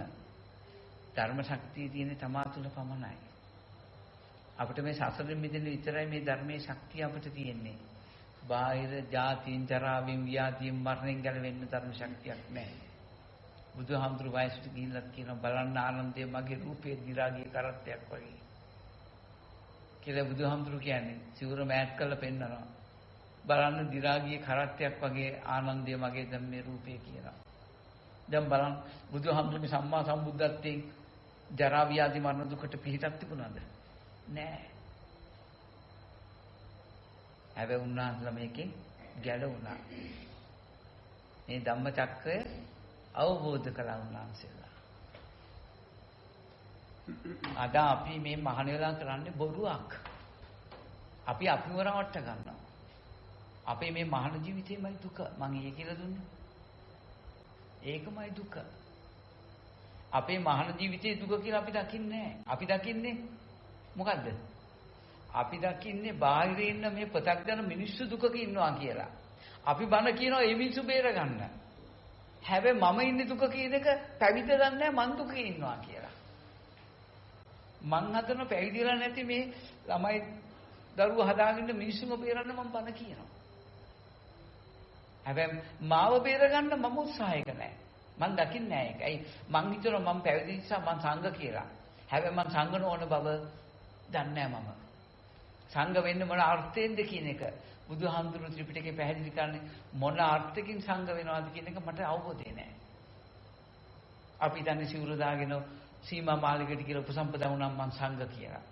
ධර්ම ශක්තිය තියෙන්නේ තමා තුළ පමණයි. අපිට මේ සසරෙන් මිදෙන්න විතරයි මේ ධර්මයේ ශක්තිය අපිට තියෙන්නේ. බාහිර ජාතින් ජරාවෙන් ව්‍යාධියෙන් මරණයෙන් ගැලවෙන්න ධර්ම ශක්තියක් නැහැ. බුදුහාමුදුරු වයසට ගිහිල්ලත් කියනවා බලන්න ආනන්දේ මගේ රූපේ දිරාගිය කරත්තයක් වගේ. කියලා බුදුහාමුදුරු කියන්නේ සිවුර මෑත් කරලා පෙන්නනවා. බලන්න දිරාගිය කරත්තයක් වගේ ආනන්දේ මගේ දැන් මේ රූපේ කියනවා. දැන් බලන්න බුදුහාමුදුරුගේ සම්මා සම්බුද්ධත්වයෙන් ජරා ව්‍යාධි මරණ දුකට පිහිටක් තිබුණාද? නෑ. හැබැයි උන්වහන්සේලා මේකෙන් ගැලවුණා. මේ ධම්මචක්‍රය අවබෝධ කළා උන්වහන්සේලා. අද අපි මේ මහාන වෙලා කරන්නේ බොරුවක්. අපි අපිව රවට්ට ගන්නවා. අපේ මේ මහාන ජීවිතේමයි දුක. මම ඊයේ කියලා දුන්නා. ඒකමයි දුක. අපේ මහාන ජීවිතේ දුක කියලා අපි දකින්නේ නැහැ. අපි දකින්නේ මොකද්ද? අපි දකින්නේ බාහිරේ ඉන්න මේ ප්‍රත්‍යක්ෂ මිනිස්සු දුකක ඉන්නවා කියලා. අපි බන කියනවා ඒ මිනිස්සු බේර ගන්න. හැබැයි මම ඉන්නේ දුක කියන එක පැවිද්ද දන්නේ මං දුකේ ඉන්නවා කියලා. මං හදන පැවිදිලා නැති මේ ළමයි දරුවෝ හදාගෙන මිනිස්සුම බේරන්න මං බන කියනවා. හැබැයි මාව බේර ගන්න මම උත්සාහයක නැහැ. මං දකින්නේ නැහැ ඒක. ඇයි මං හිතනවා මං පැවිදි නිසා මං සංඝ කියලා. හැබැයි මං සංඝ නොවන බව දන්නේ නැහැ මම. සංඝ වෙන්න මොන අර්ථයෙන්ද කියන එක බුදුහාමුදුරු ත්‍රිපිටකේ පැහැදිලි කරන්නේ මොන අර්ථකින් සංඝ වෙනවද කියන එක මට අවබෝධය නැහැ. අපි දන්නේ සිවුර දාගෙන සීමා මාලිගයට කියලා උපසම්පදා වුණාම මං සංඝ කියලා.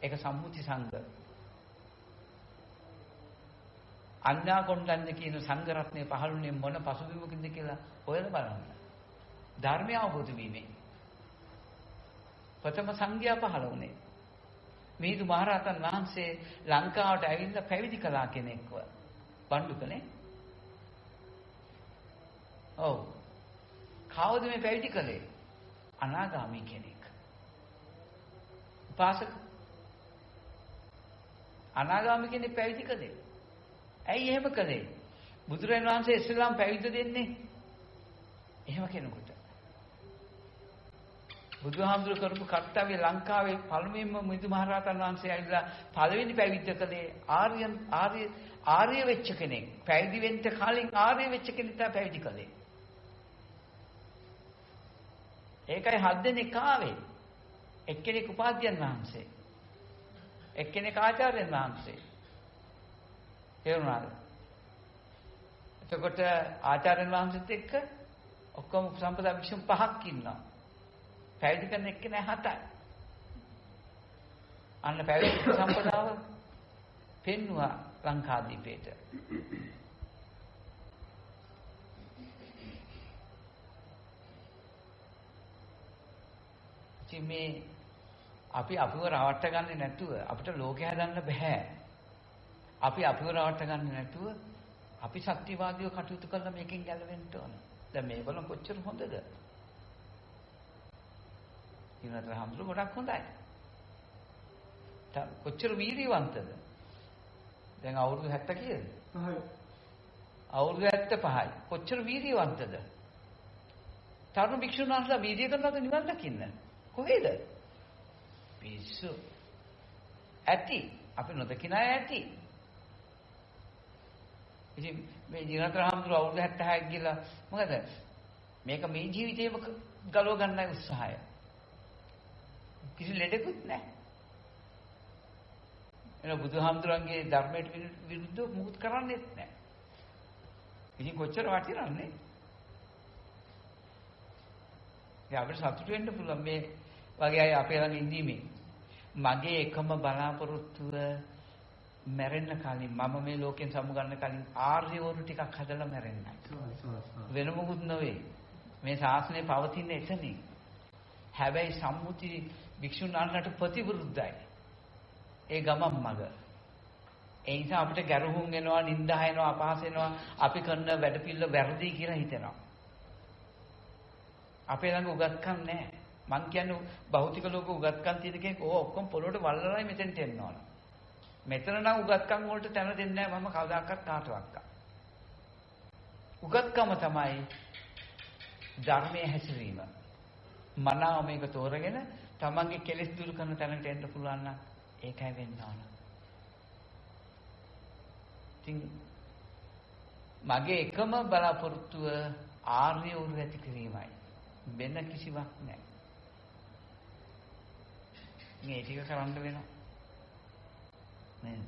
ඒක සම්මුති සංඝ. අඤ්ඤා කොණ්ඩඤ්ඤ කියන සංඝ රත්නය පහළුනේ මොන පසුබිමකින්ද කියලා හොයලා බලන්න. ධර්මය අවබෝධ වීමෙන්. ප්‍රථම සංඝයා පහළ වුණේ මිහිඳු මහරහතන් වහන්සේ ලංකාවට ඇවිල්ලා පැවිදි කළා කෙනෙක්ව. බණ්ඩුකනේ. ඔව්. කවුද මේ පැවිදි කළේ? අනාගාමී කෙනෙක්. උපාසක. අනාගාමී කෙනෙක් පැවිදි කළේ. ඇයි එහෙම කළේ? බුදුරජාණන් වහන්සේ ඉස්ලාම් පැවිදි දෙන්නේ එහෙම කෙනෙකුට. බුදුහාමුදුරු කරපු කර්තව්‍ය ලංකාවේ පළමුවෙන්ම මිහිඳු මහරහතන් වහන්සේ ඇවිල්ලා පළවෙනි පැවිද්ද කළේ ආර්ය වෙච්ච කෙනෙක්. පැවිදි වෙන්න කලින් ආර්ය වෙච්ච කෙනෙක් තමයි පැවිදි කළේ. ඒකයි 7 දෙනෙක් ආවේ. එක්කෙනෙක් උපාධ්‍යයන් වහන්සේ. එක්කෙනෙක් ආචාර්යයන් වහන්සේ. තේරුණාද? එතකොට ආචාර්යයන් වහන්සේත් එක්ක ඔක්කොම සම්පදා වික්ෂම 5ක් ඉන්නවා. පැවිදි කරන එක්කෙනා 7යි. අන්න පැවිදි සම්පදාව පෙන්වුවා ලංකාදීපේට. මේ අපි අපිව රවට්ට ගන්නේ නැතුව අපිට ලෝකය හදන්න බෑ. අපි අපිව රවට්ට ගන්නේ නැතුව අපි සත්‍යවාදීව කටයුතු කළා මේකෙන් ගැලවෙන්න ඕන. දැන් මේ බලන කොච්චර හොඳද? ඊනතර හම්දුර ගොඩක් හොඳයි. කොච්චර වීර්යවන්තද? දැන් අවුරුදු 70 කීයද? 5යි. අවුරුදු 75යි. කොච්චර වීර්යවන්තද? තරුණ භික්ෂුන් වහන්සේලා වීර්ය කරනවද නිවන් දකින්න? කොහෙද? පිස්සු. ඇති. අපි නොදකින අය ඇති. ඉතින් මේ ඊනතර හම්දුර අවුරුදු 76ක් ගිහලා මොකද? මේක මේ ජීවිතේම ගලව ගන්නයි උත්සාහය. කිසි ලෙඩකුත් නැහැ. එන බුදුහාමුදුරන්ගේ ධර්මයට විරුද්ධව මුකුත් කරන්නේත් නැහැ. ඉතින් කොච්චර වටිනවන්නේ? ඒ අපිට සතුටු වෙන්න පුළුවන් මේ වගේ අය අපේ ළඟ ඉඳීමේ. මගේ එකම බලාපොරොත්තුව මැරෙන්න කලින් මම මේ ලෝකෙන් සමුගන්න කලින් ආර්යවරු ටිකක් හදලා මැරෙන්නයි. වෙන මොකුත් නෙවෙයි. මේ ශාසනය පවතින එතනින්. හැබැයි සම්මුති භික්ෂුන් වහන්සේට ප්‍රතිවිරුද්ධයි. ඒ ගමන් මඟ. ඒ නිසා අපිට ගැරහුම් එනවා, නිନ୍ଦා එනවා, අපහාස එනවා. අපි කරන වැඩ පිළිවෙල වැරදි කියලා හිතෙනවා. අපේ ළඟ උගත්කම් නැහැ. මං කියන්නේ භෞතික ලෝක උගත්කම් තියෙන කෙනෙක් ඔක්කොම පොළොවට වල්ලලයි මෙතෙන්ට එන්න ඕන. මෙතන නම් උගත්කම් වලට තැන දෙන්නේ නැහැ මම කවදාකවත් කාටවත්. උගත්කම තමයි ධර්මයේ හැසිරීම. මනාව මේක තෝරගෙන තමන්ගේ කෙලෙස් දුරු කරන තැනට එන්න පුළුවන් නම් ඒකයි වෙන්න ඕන. ඉතින් මගේ එකම බලාපොරොත්තුව ආර්ය වූ ඇති කිරීමයි. වෙන කිසිවක් නැහැ. මේ ටික කරන්න වෙනවා. නේද?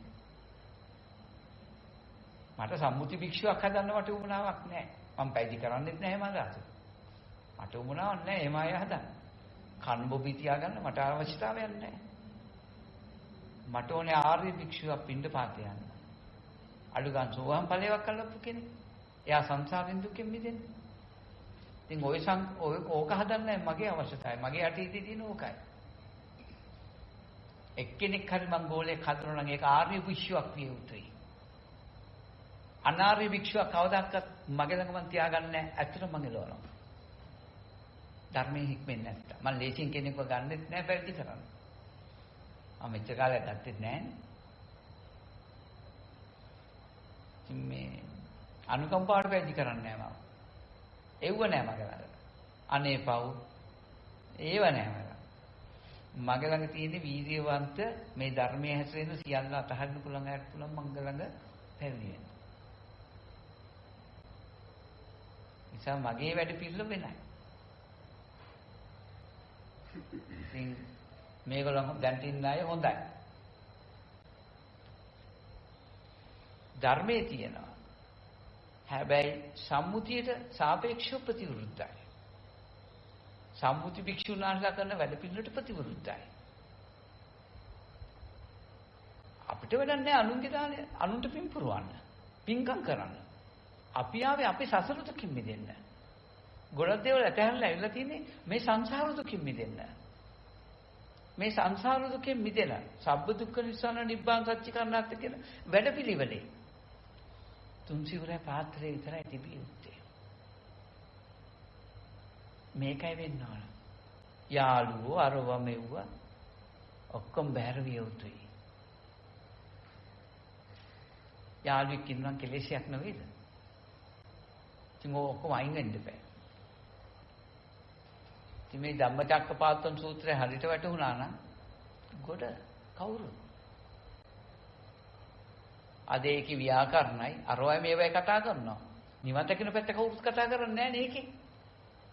මට සම්මුති භික්ෂුවක් හදන්න මට උවමනාවක් නැහැ. මම පැවිදි කරන්නෙත් නැහැ එහෙම අදහස. මට උවමනාවක් නැහැ එහෙම අය හදන්න. කන් බොබි තියාගන්න මට අවශ්‍යතාවයක් නැහැ. මට ඕනේ ආර්ය භික්ෂුවක් පින්ඩ පාතේ යන්න. අඩු ගන්න සෝවාන් ඵලයක් අල්ලපු කෙනෙක්. එයා සංසාරෙන් දුකෙන් මිදෙන්නේ. ඉතින් ඕක හදන්නයි මගේ අවශ්‍යතාවය. මගේ අතීතයේ තියෙන ඕකයි. එක්කෙනෙක් හරි මං ගෝලයක් හදනවා නම් ඒක ආර්ය භික්ෂුවක් විය යුතුයි. අනාර්ය භික්ෂුවක් කවදාවත් මගේ ළඟ මං තියාගන්නේ නැහැ. ඇත්තටම මං එළවනවා. ධර්මයේ හික්මෙන්නේ නැත්තම්. මං ලේසියෙන් කෙනෙක්ව ගන්නෙත් නැහැ පැවිදි කරන්න. මම මෙච්චර කාලයක් ගත්තෙත් නැහැ. ඉතින් මේ අනුකම්පාවට පැවිදි කරන්නේ නැහැ මම. එව්ව නැහැ මගේ ළඟ. අනේ පව්. ඒව නැහැ මගේ. මගේ ළඟ තියෙන වීර්යවන්ත මේ ධර්මයේ හැසිරෙන සියල්ල අතහරින්න පුළුවන් අයට පුළුවන් මංග ළඟ පැවිදි වෙන්න. නිසා මගේ වැඩ පිළිවෙල වෙනයි. ඉතින් මේගොල්ලෝ දැන් තින්න අය හොඳයි. ධර්මයේ තියෙනවා. හැබැයි සම්මුතියට සාපේක්ෂව ප්‍රතිවිරුද්ධයි. සම්මුති භික්ෂුණාන්ලා කරන වැඩ පිළිවෙලට ප්‍රතිවිරුද්ධයි. අපිට වැඩක් නැහැ අනුන්ගේ දානේ අනුන්ට පින් පුරවන්න. පින්කම් කරන්න. අපි ආවේ අපේ සසර දුකින් මිදෙන්න. ගොඩක් දේවල් ඇතහැරලා ඇවිල්ලා තියෙන්නේ මේ සංසාර දුකින් මිදෙන්න. මේ සංසාර දුකෙන් මිදෙන සබ්බ දුක්ඛ නිස්සාරණ නිබ්බාන සත්‍ය කරණාත් කියන වැඩපිළිවෙලේ තුන්සිවුරේ පාත්‍රයේ විතරයි තිබිය යුත්තේ. මේකයි වෙන්න ඕන. යාළුවෝ අරව මෙව්ව ඔක්කොම බැහැර විය යුතුයි. යාළුවෙක් ඉන්නම් කෙලෙසයක් නෙවෙයිද? ඉතින් ඔක්කොම අයින් වෙන්න බෑ. ඉතින් මේ ධම්මචක්කපවත්තන සූත්‍රය හරියට වැටුණා නම් ගොඩ කවුරු? අද ඒකේ ව්‍යාකරණයි අරවයි මේවයි කතා කරනවා. නිවන් දකින්න පැත්ත කවුරුත් කතා කරන්නේ නැහැ නේ ඒකේ.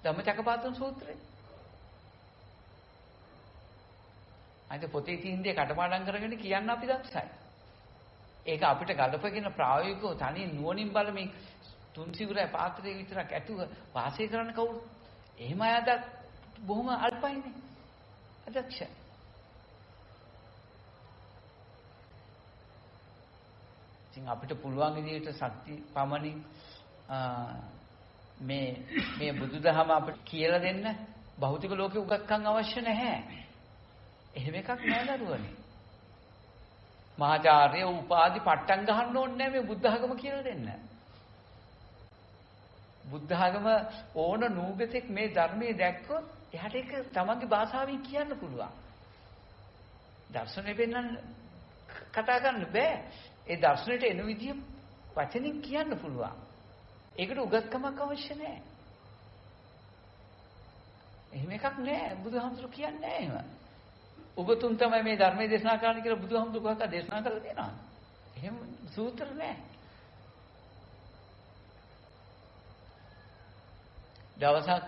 ධම්මචක්කපවත්තන සූත්‍රේ. අයිත පොතේ තියෙන දේ කටපාඩම් කරගෙන කියන්න අපි දක්ෂයි. ඒක අපිට ගලපගෙන ප්‍රායෝගිකව තනියෙන් නුවණින් බලමින් තුන්සිවුරයි පාත්‍රයේ විතරක් ඇතුව වාසය කරන්න කවුරුත් එහෙම අයද බොහොම අල්පයිනේ. අදක්ෂ. ඉතින් අපිට පුළුවන් විදිහට ශක්ති පමණින් මේ බුදුදහම අපිට කියලා දෙන්න භෞතික ලෝකේ උගත්කම් අවශ්‍ය නැහැ. එහෙම එකක් නෑ දරුවනේ. මහාචාර්ය උපාධි පට්ටම් ගහන්න ඕනේ නෑ මේ බුද්ධ ආගම කියලා දෙන්න. බුද්ධ ආගම ඕන නූගතෙක් මේ ධර්මයේ දැක්කොත් එයාට ඒක තමන්ගේ භාෂාවෙන් කියන්න පුළුවන්. දර්ශනෙ වෙනන් කතා කරන්න බෑ. ඒ දර්ශනෙට එන විදිය වචනින් කියන්න පුළුවන්. ඒකට උගත්කමක් අවශ්‍ය නැහැ. එහෙම එකක් නැහැ. බුදුහාමුදුරු කියන්නේ නැහැ එහෙම. උගතුන් තමයි මේ ධර්මයේ දේශනා කරන්න කියලා බුදුහාමුදුරු කොහොමද දේශනා කරලා තියෙනවා. එහෙම සූත්‍ර නැහැ. දවසක්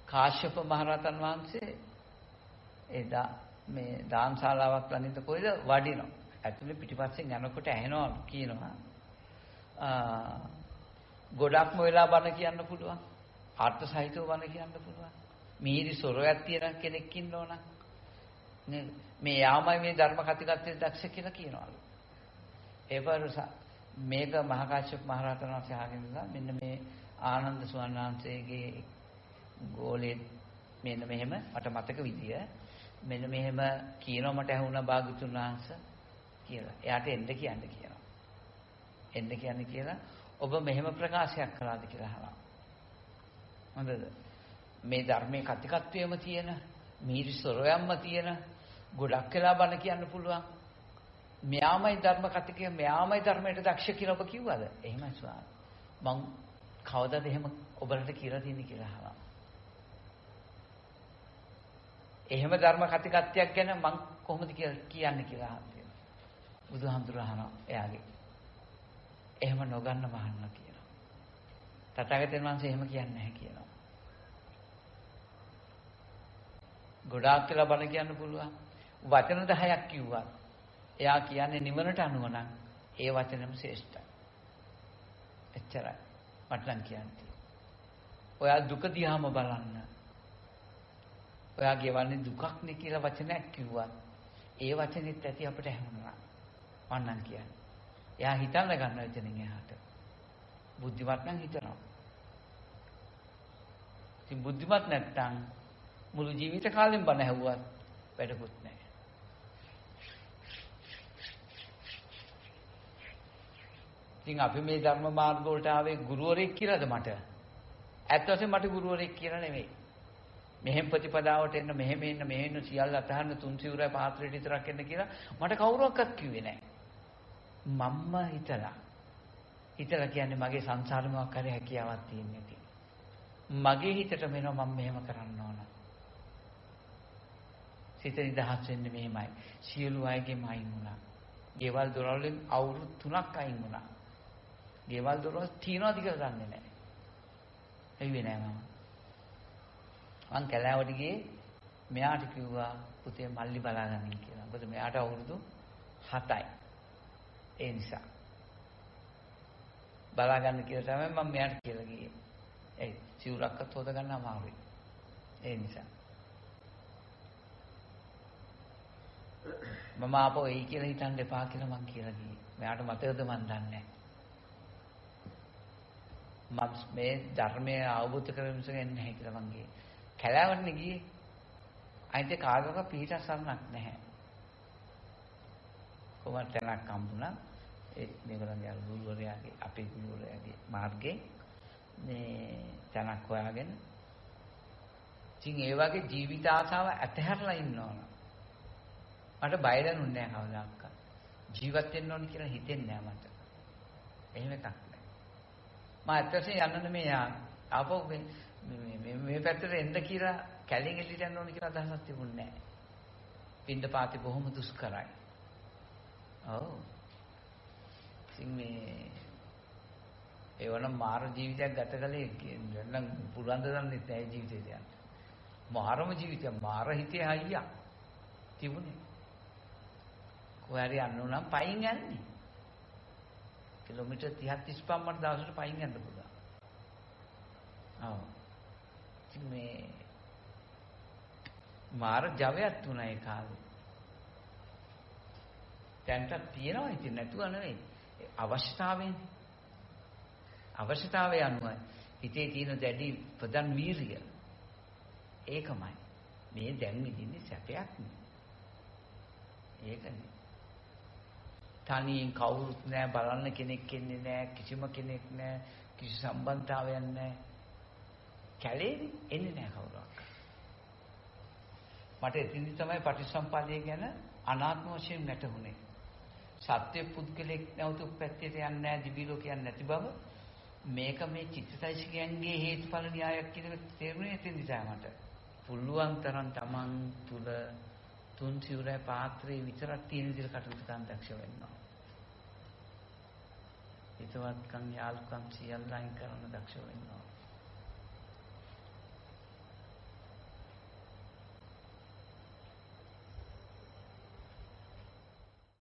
කාශ්‍යප මහරහතන් වහන්සේ එදා මේ දානශාලාවක් ළඟින් කොයිද වඩිනවා. ඇතුලේ පිටිපස්සෙන් යනකොට ඇහෙනවා කියනවා. ගොඩක්ම වෙලා බණ කියන්න පුළුවන්. අර්ථ සහිතව බණ කියන්න පුළුවන්. මිහිරි සොරයක් තියෙන කෙනෙක් ඉන්න ඕන. නේද? මේ යාමයි මේ ධර්ම කතිකත්වයේ දක්ෂ කියලා කියනවලු. ඒවරුස මේක මහා කාශ්‍යප මහරහතන් වහන්සේ අහගෙන ඉඳලා මෙන්න මේ ආනන්ද ස්වාමීන් වහන්සේගේ ගෝලේ මෙන්න මෙහෙම මට මතක විදිය මෙන්න මෙහෙම කියනවා මට ඇහුණා භාග්‍යතුන් වහන්සේ කියලා. එයාට එන්න කියනවා. එන්න කියන්නේ කියලා ඔබ මෙහෙම ප්‍රකාශයක් කළාද කියලා අහනවා. හොඳද? මේ ධර්මයේ කතිකත්වයේම තියෙන මිහිරිසොරයම්ම තියෙන ගොඩක් වෙලා බණ කියන්න පුළුවන්. මෙයාමයි ධර්ම කතිකය මෙයාමයි ධර්මයට දක්ෂ කියලා ඔබ කිව්වද? එහෙමයි ස්වාමී. මං කවදාද එහෙම ඔබලට කියලා දෙන්නේ කියලා අහනවා. එහෙම ධර්ම කතිකත්වයක් ගැන මං කොහොමද කියන්නේ කියලා අහනවා. බුදුහාමුදුරුවෝ අහනවා එයාගේ. එහෙම නොගන්න මහන්න කියනවා. තථාගතයන් වහන්සේ එහෙම කියන්නේ නැහැ කියනවා. ගොඩාක් කියලා බණ කියන්න පුළුවන්. වචන 10ක් කිව්වා. එයා කියන්නේ නිවනට අනුව නම් ඒ වචනෙම ශ්‍රේෂ්ඨයි. එච්චරයි. මට නම් කියන්නේ. ඔයා දුක දිහාම බලන්න. ඔයා ගෙවන්නේ දුකක් නේ කියලා වචනයක් කිව්වා. ඒ වචනේත් ඇති අපිට හැමුණා. මන්නම් කියන්නේ. එයා හිතන්න ගන්න එතනින් එහාට. බුද්ධිමත් නම් හිතනවා. ඉතින් බුද්ධිමත් නැත්තම් මුළු ජීවිත කාලෙම බණ ඇහුවත් වැඩකුත් නැහැ. ඉතින් අපි මේ ධර්ම මාර්ග වලට ආවේ ගුරුවරයෙක් කියලාද මට? ඇත්ත වශයෙන්ම මට ගුරුවරයෙක් කියලා නෙමෙයි. මෙහෙම ප්‍රතිපදාවට එන්න මෙහෙම සියල්ල අතහරින්න තුන් සිවුරයි පාත්‍රයට විතරක් එන්න කියලා මට කවුරුවක්වත් කිව්වේ නැහැ. මම්ම හිතලා කියන්නේ මගේ සංසාරෙ මොකක් හරි හැකියාවක් තියෙන්නේ කියලා. මගේ හිතට මෙනවා මම මෙහෙම කරන්න ඕන. සිත නිදහස් වෙන්නේ මෙහෙමයි. සියලු අයගෙම අයින් වුණා. ගෙවල් දොරවල් වලින් අවුරුදු 3ක් අයින් වුණා. ගෙවල් දොරවල් තියනවාද කියලා දන්නේ නැහැ. එයි නෑ මම. මං කැලෑවට ගියේ මෙයාට කිව්වා පුතේ මල්ලි බලාගන්න කියලා. මොකද මෙයාට අවුරුදු 7යි. ඒ නිසා බලාගන්න කියලා තමයි මම මෙයාට කියලා ගියේ. ඒ සිවුරක්වත් හොද ගන්න අමාරුයි. ඒ නිසා මම ආපහු එයි කියලා හිතන්න එපා කියලා මං කියලා ගියේ. මෙයාට මතකද මන් දන්නේ නැහැ. මම මේ ධර්මයේ අවබෝධ කරගන්න ඉන්නේ නැහැ කියලා මං ගියේ. කැලෑවන්නේ ගියේ. අයිත් කාගක පිටක් සරණක් නැහැ. කොහොමද තැනක් හම්බුණා. ඒ මේගොල්ලන්ගේ ගුරුවරයාගේ අපේ ගුරුවරයාගේ මාර්ගේ මේ තැනක් හොයාගෙන ඉතින් ඒ වගේ ජීවිත ආසාව ඇතහැරලා ඉන්න ඕන. මට බය දැනුන්නේ නැහැ කවදාවත්. ජීවත් වෙන්න ඕන කියලා හිතෙන්නේ නැහැ මට. එහෙම එකක් නැහැ. මම ඇත්තටම යන්න මේ ආපහු මේ පැත්තට එන්න කියලා කැලෙන් එළියට යන්න ඕන කියලා අදහසක් තිබුණේ නැහැ. පින්ඩ පාති බොහොම දුෂ්කරයි. ඔව්. ඉතින් මේ ඒවනම් මාර ජීවිතයක් ගත කළේ නම් පුළුවන් ද දන්නේ නැහැ ජීවිතේ යන්න. මාරම ජීවිතය මාර හිතේ අයියා තිබුණේ. කොහරි යන්න නම් පයින් යන්නේ. කිලෝමීටර් 30 35 මට දවසට පයින් යන්න පුළුවන්. ඔව්. ඉතින් මේ මාර ජවයක් තුනයි ඒ කාලේ. දැන්ට තියෙනවා ඉතින් නැතුව නෙවෙයි. අවශ්‍යතාවයනේ. අවශ්‍යතාවය අනුව හිතේ තියෙන දැඩි ප්‍රධාන වීරිය ඒකමයි. මේ දැන් විඳින්නේ සැපයක් නේ. ඒකනේ. තනියෙන් කවුරුත් නැහැ බලන්න කෙනෙක් ඉන්නේ නැහැ කිසිම කෙනෙක් නැහැ කිසි සම්බන්ධතාවයක් නැහැ. කැලේදී එන්නේ නැහැ කවුරක්. මට එතින්දි තමයි පටිච්චසමුප්පාදය ගැන අනාත්ම වශයෙන් වැටහුනේ. සත්‍ය පුද්ගලෙක් නැවතු පැත්තට යන්නේ නැහැ දිවි ලෝකයක් නැති බව මේක මේ චිත්තසයිසිකයන්ගේ හේතුඵල න්‍යායක් කියන එක තේරුනේ එතින්දි තමයි මට. පුළුවන් තරම් Taman තුල තුන් සිවුරේ පාත්‍රේ විතරක් තියෙන විදිහට කටයුතු කරන්න දක්ෂ වෙන්න ඕන. හිතවත්කම් යාළුකම් සියල්ල අයින් කරන්න දක්ෂ වෙන්න ඕන.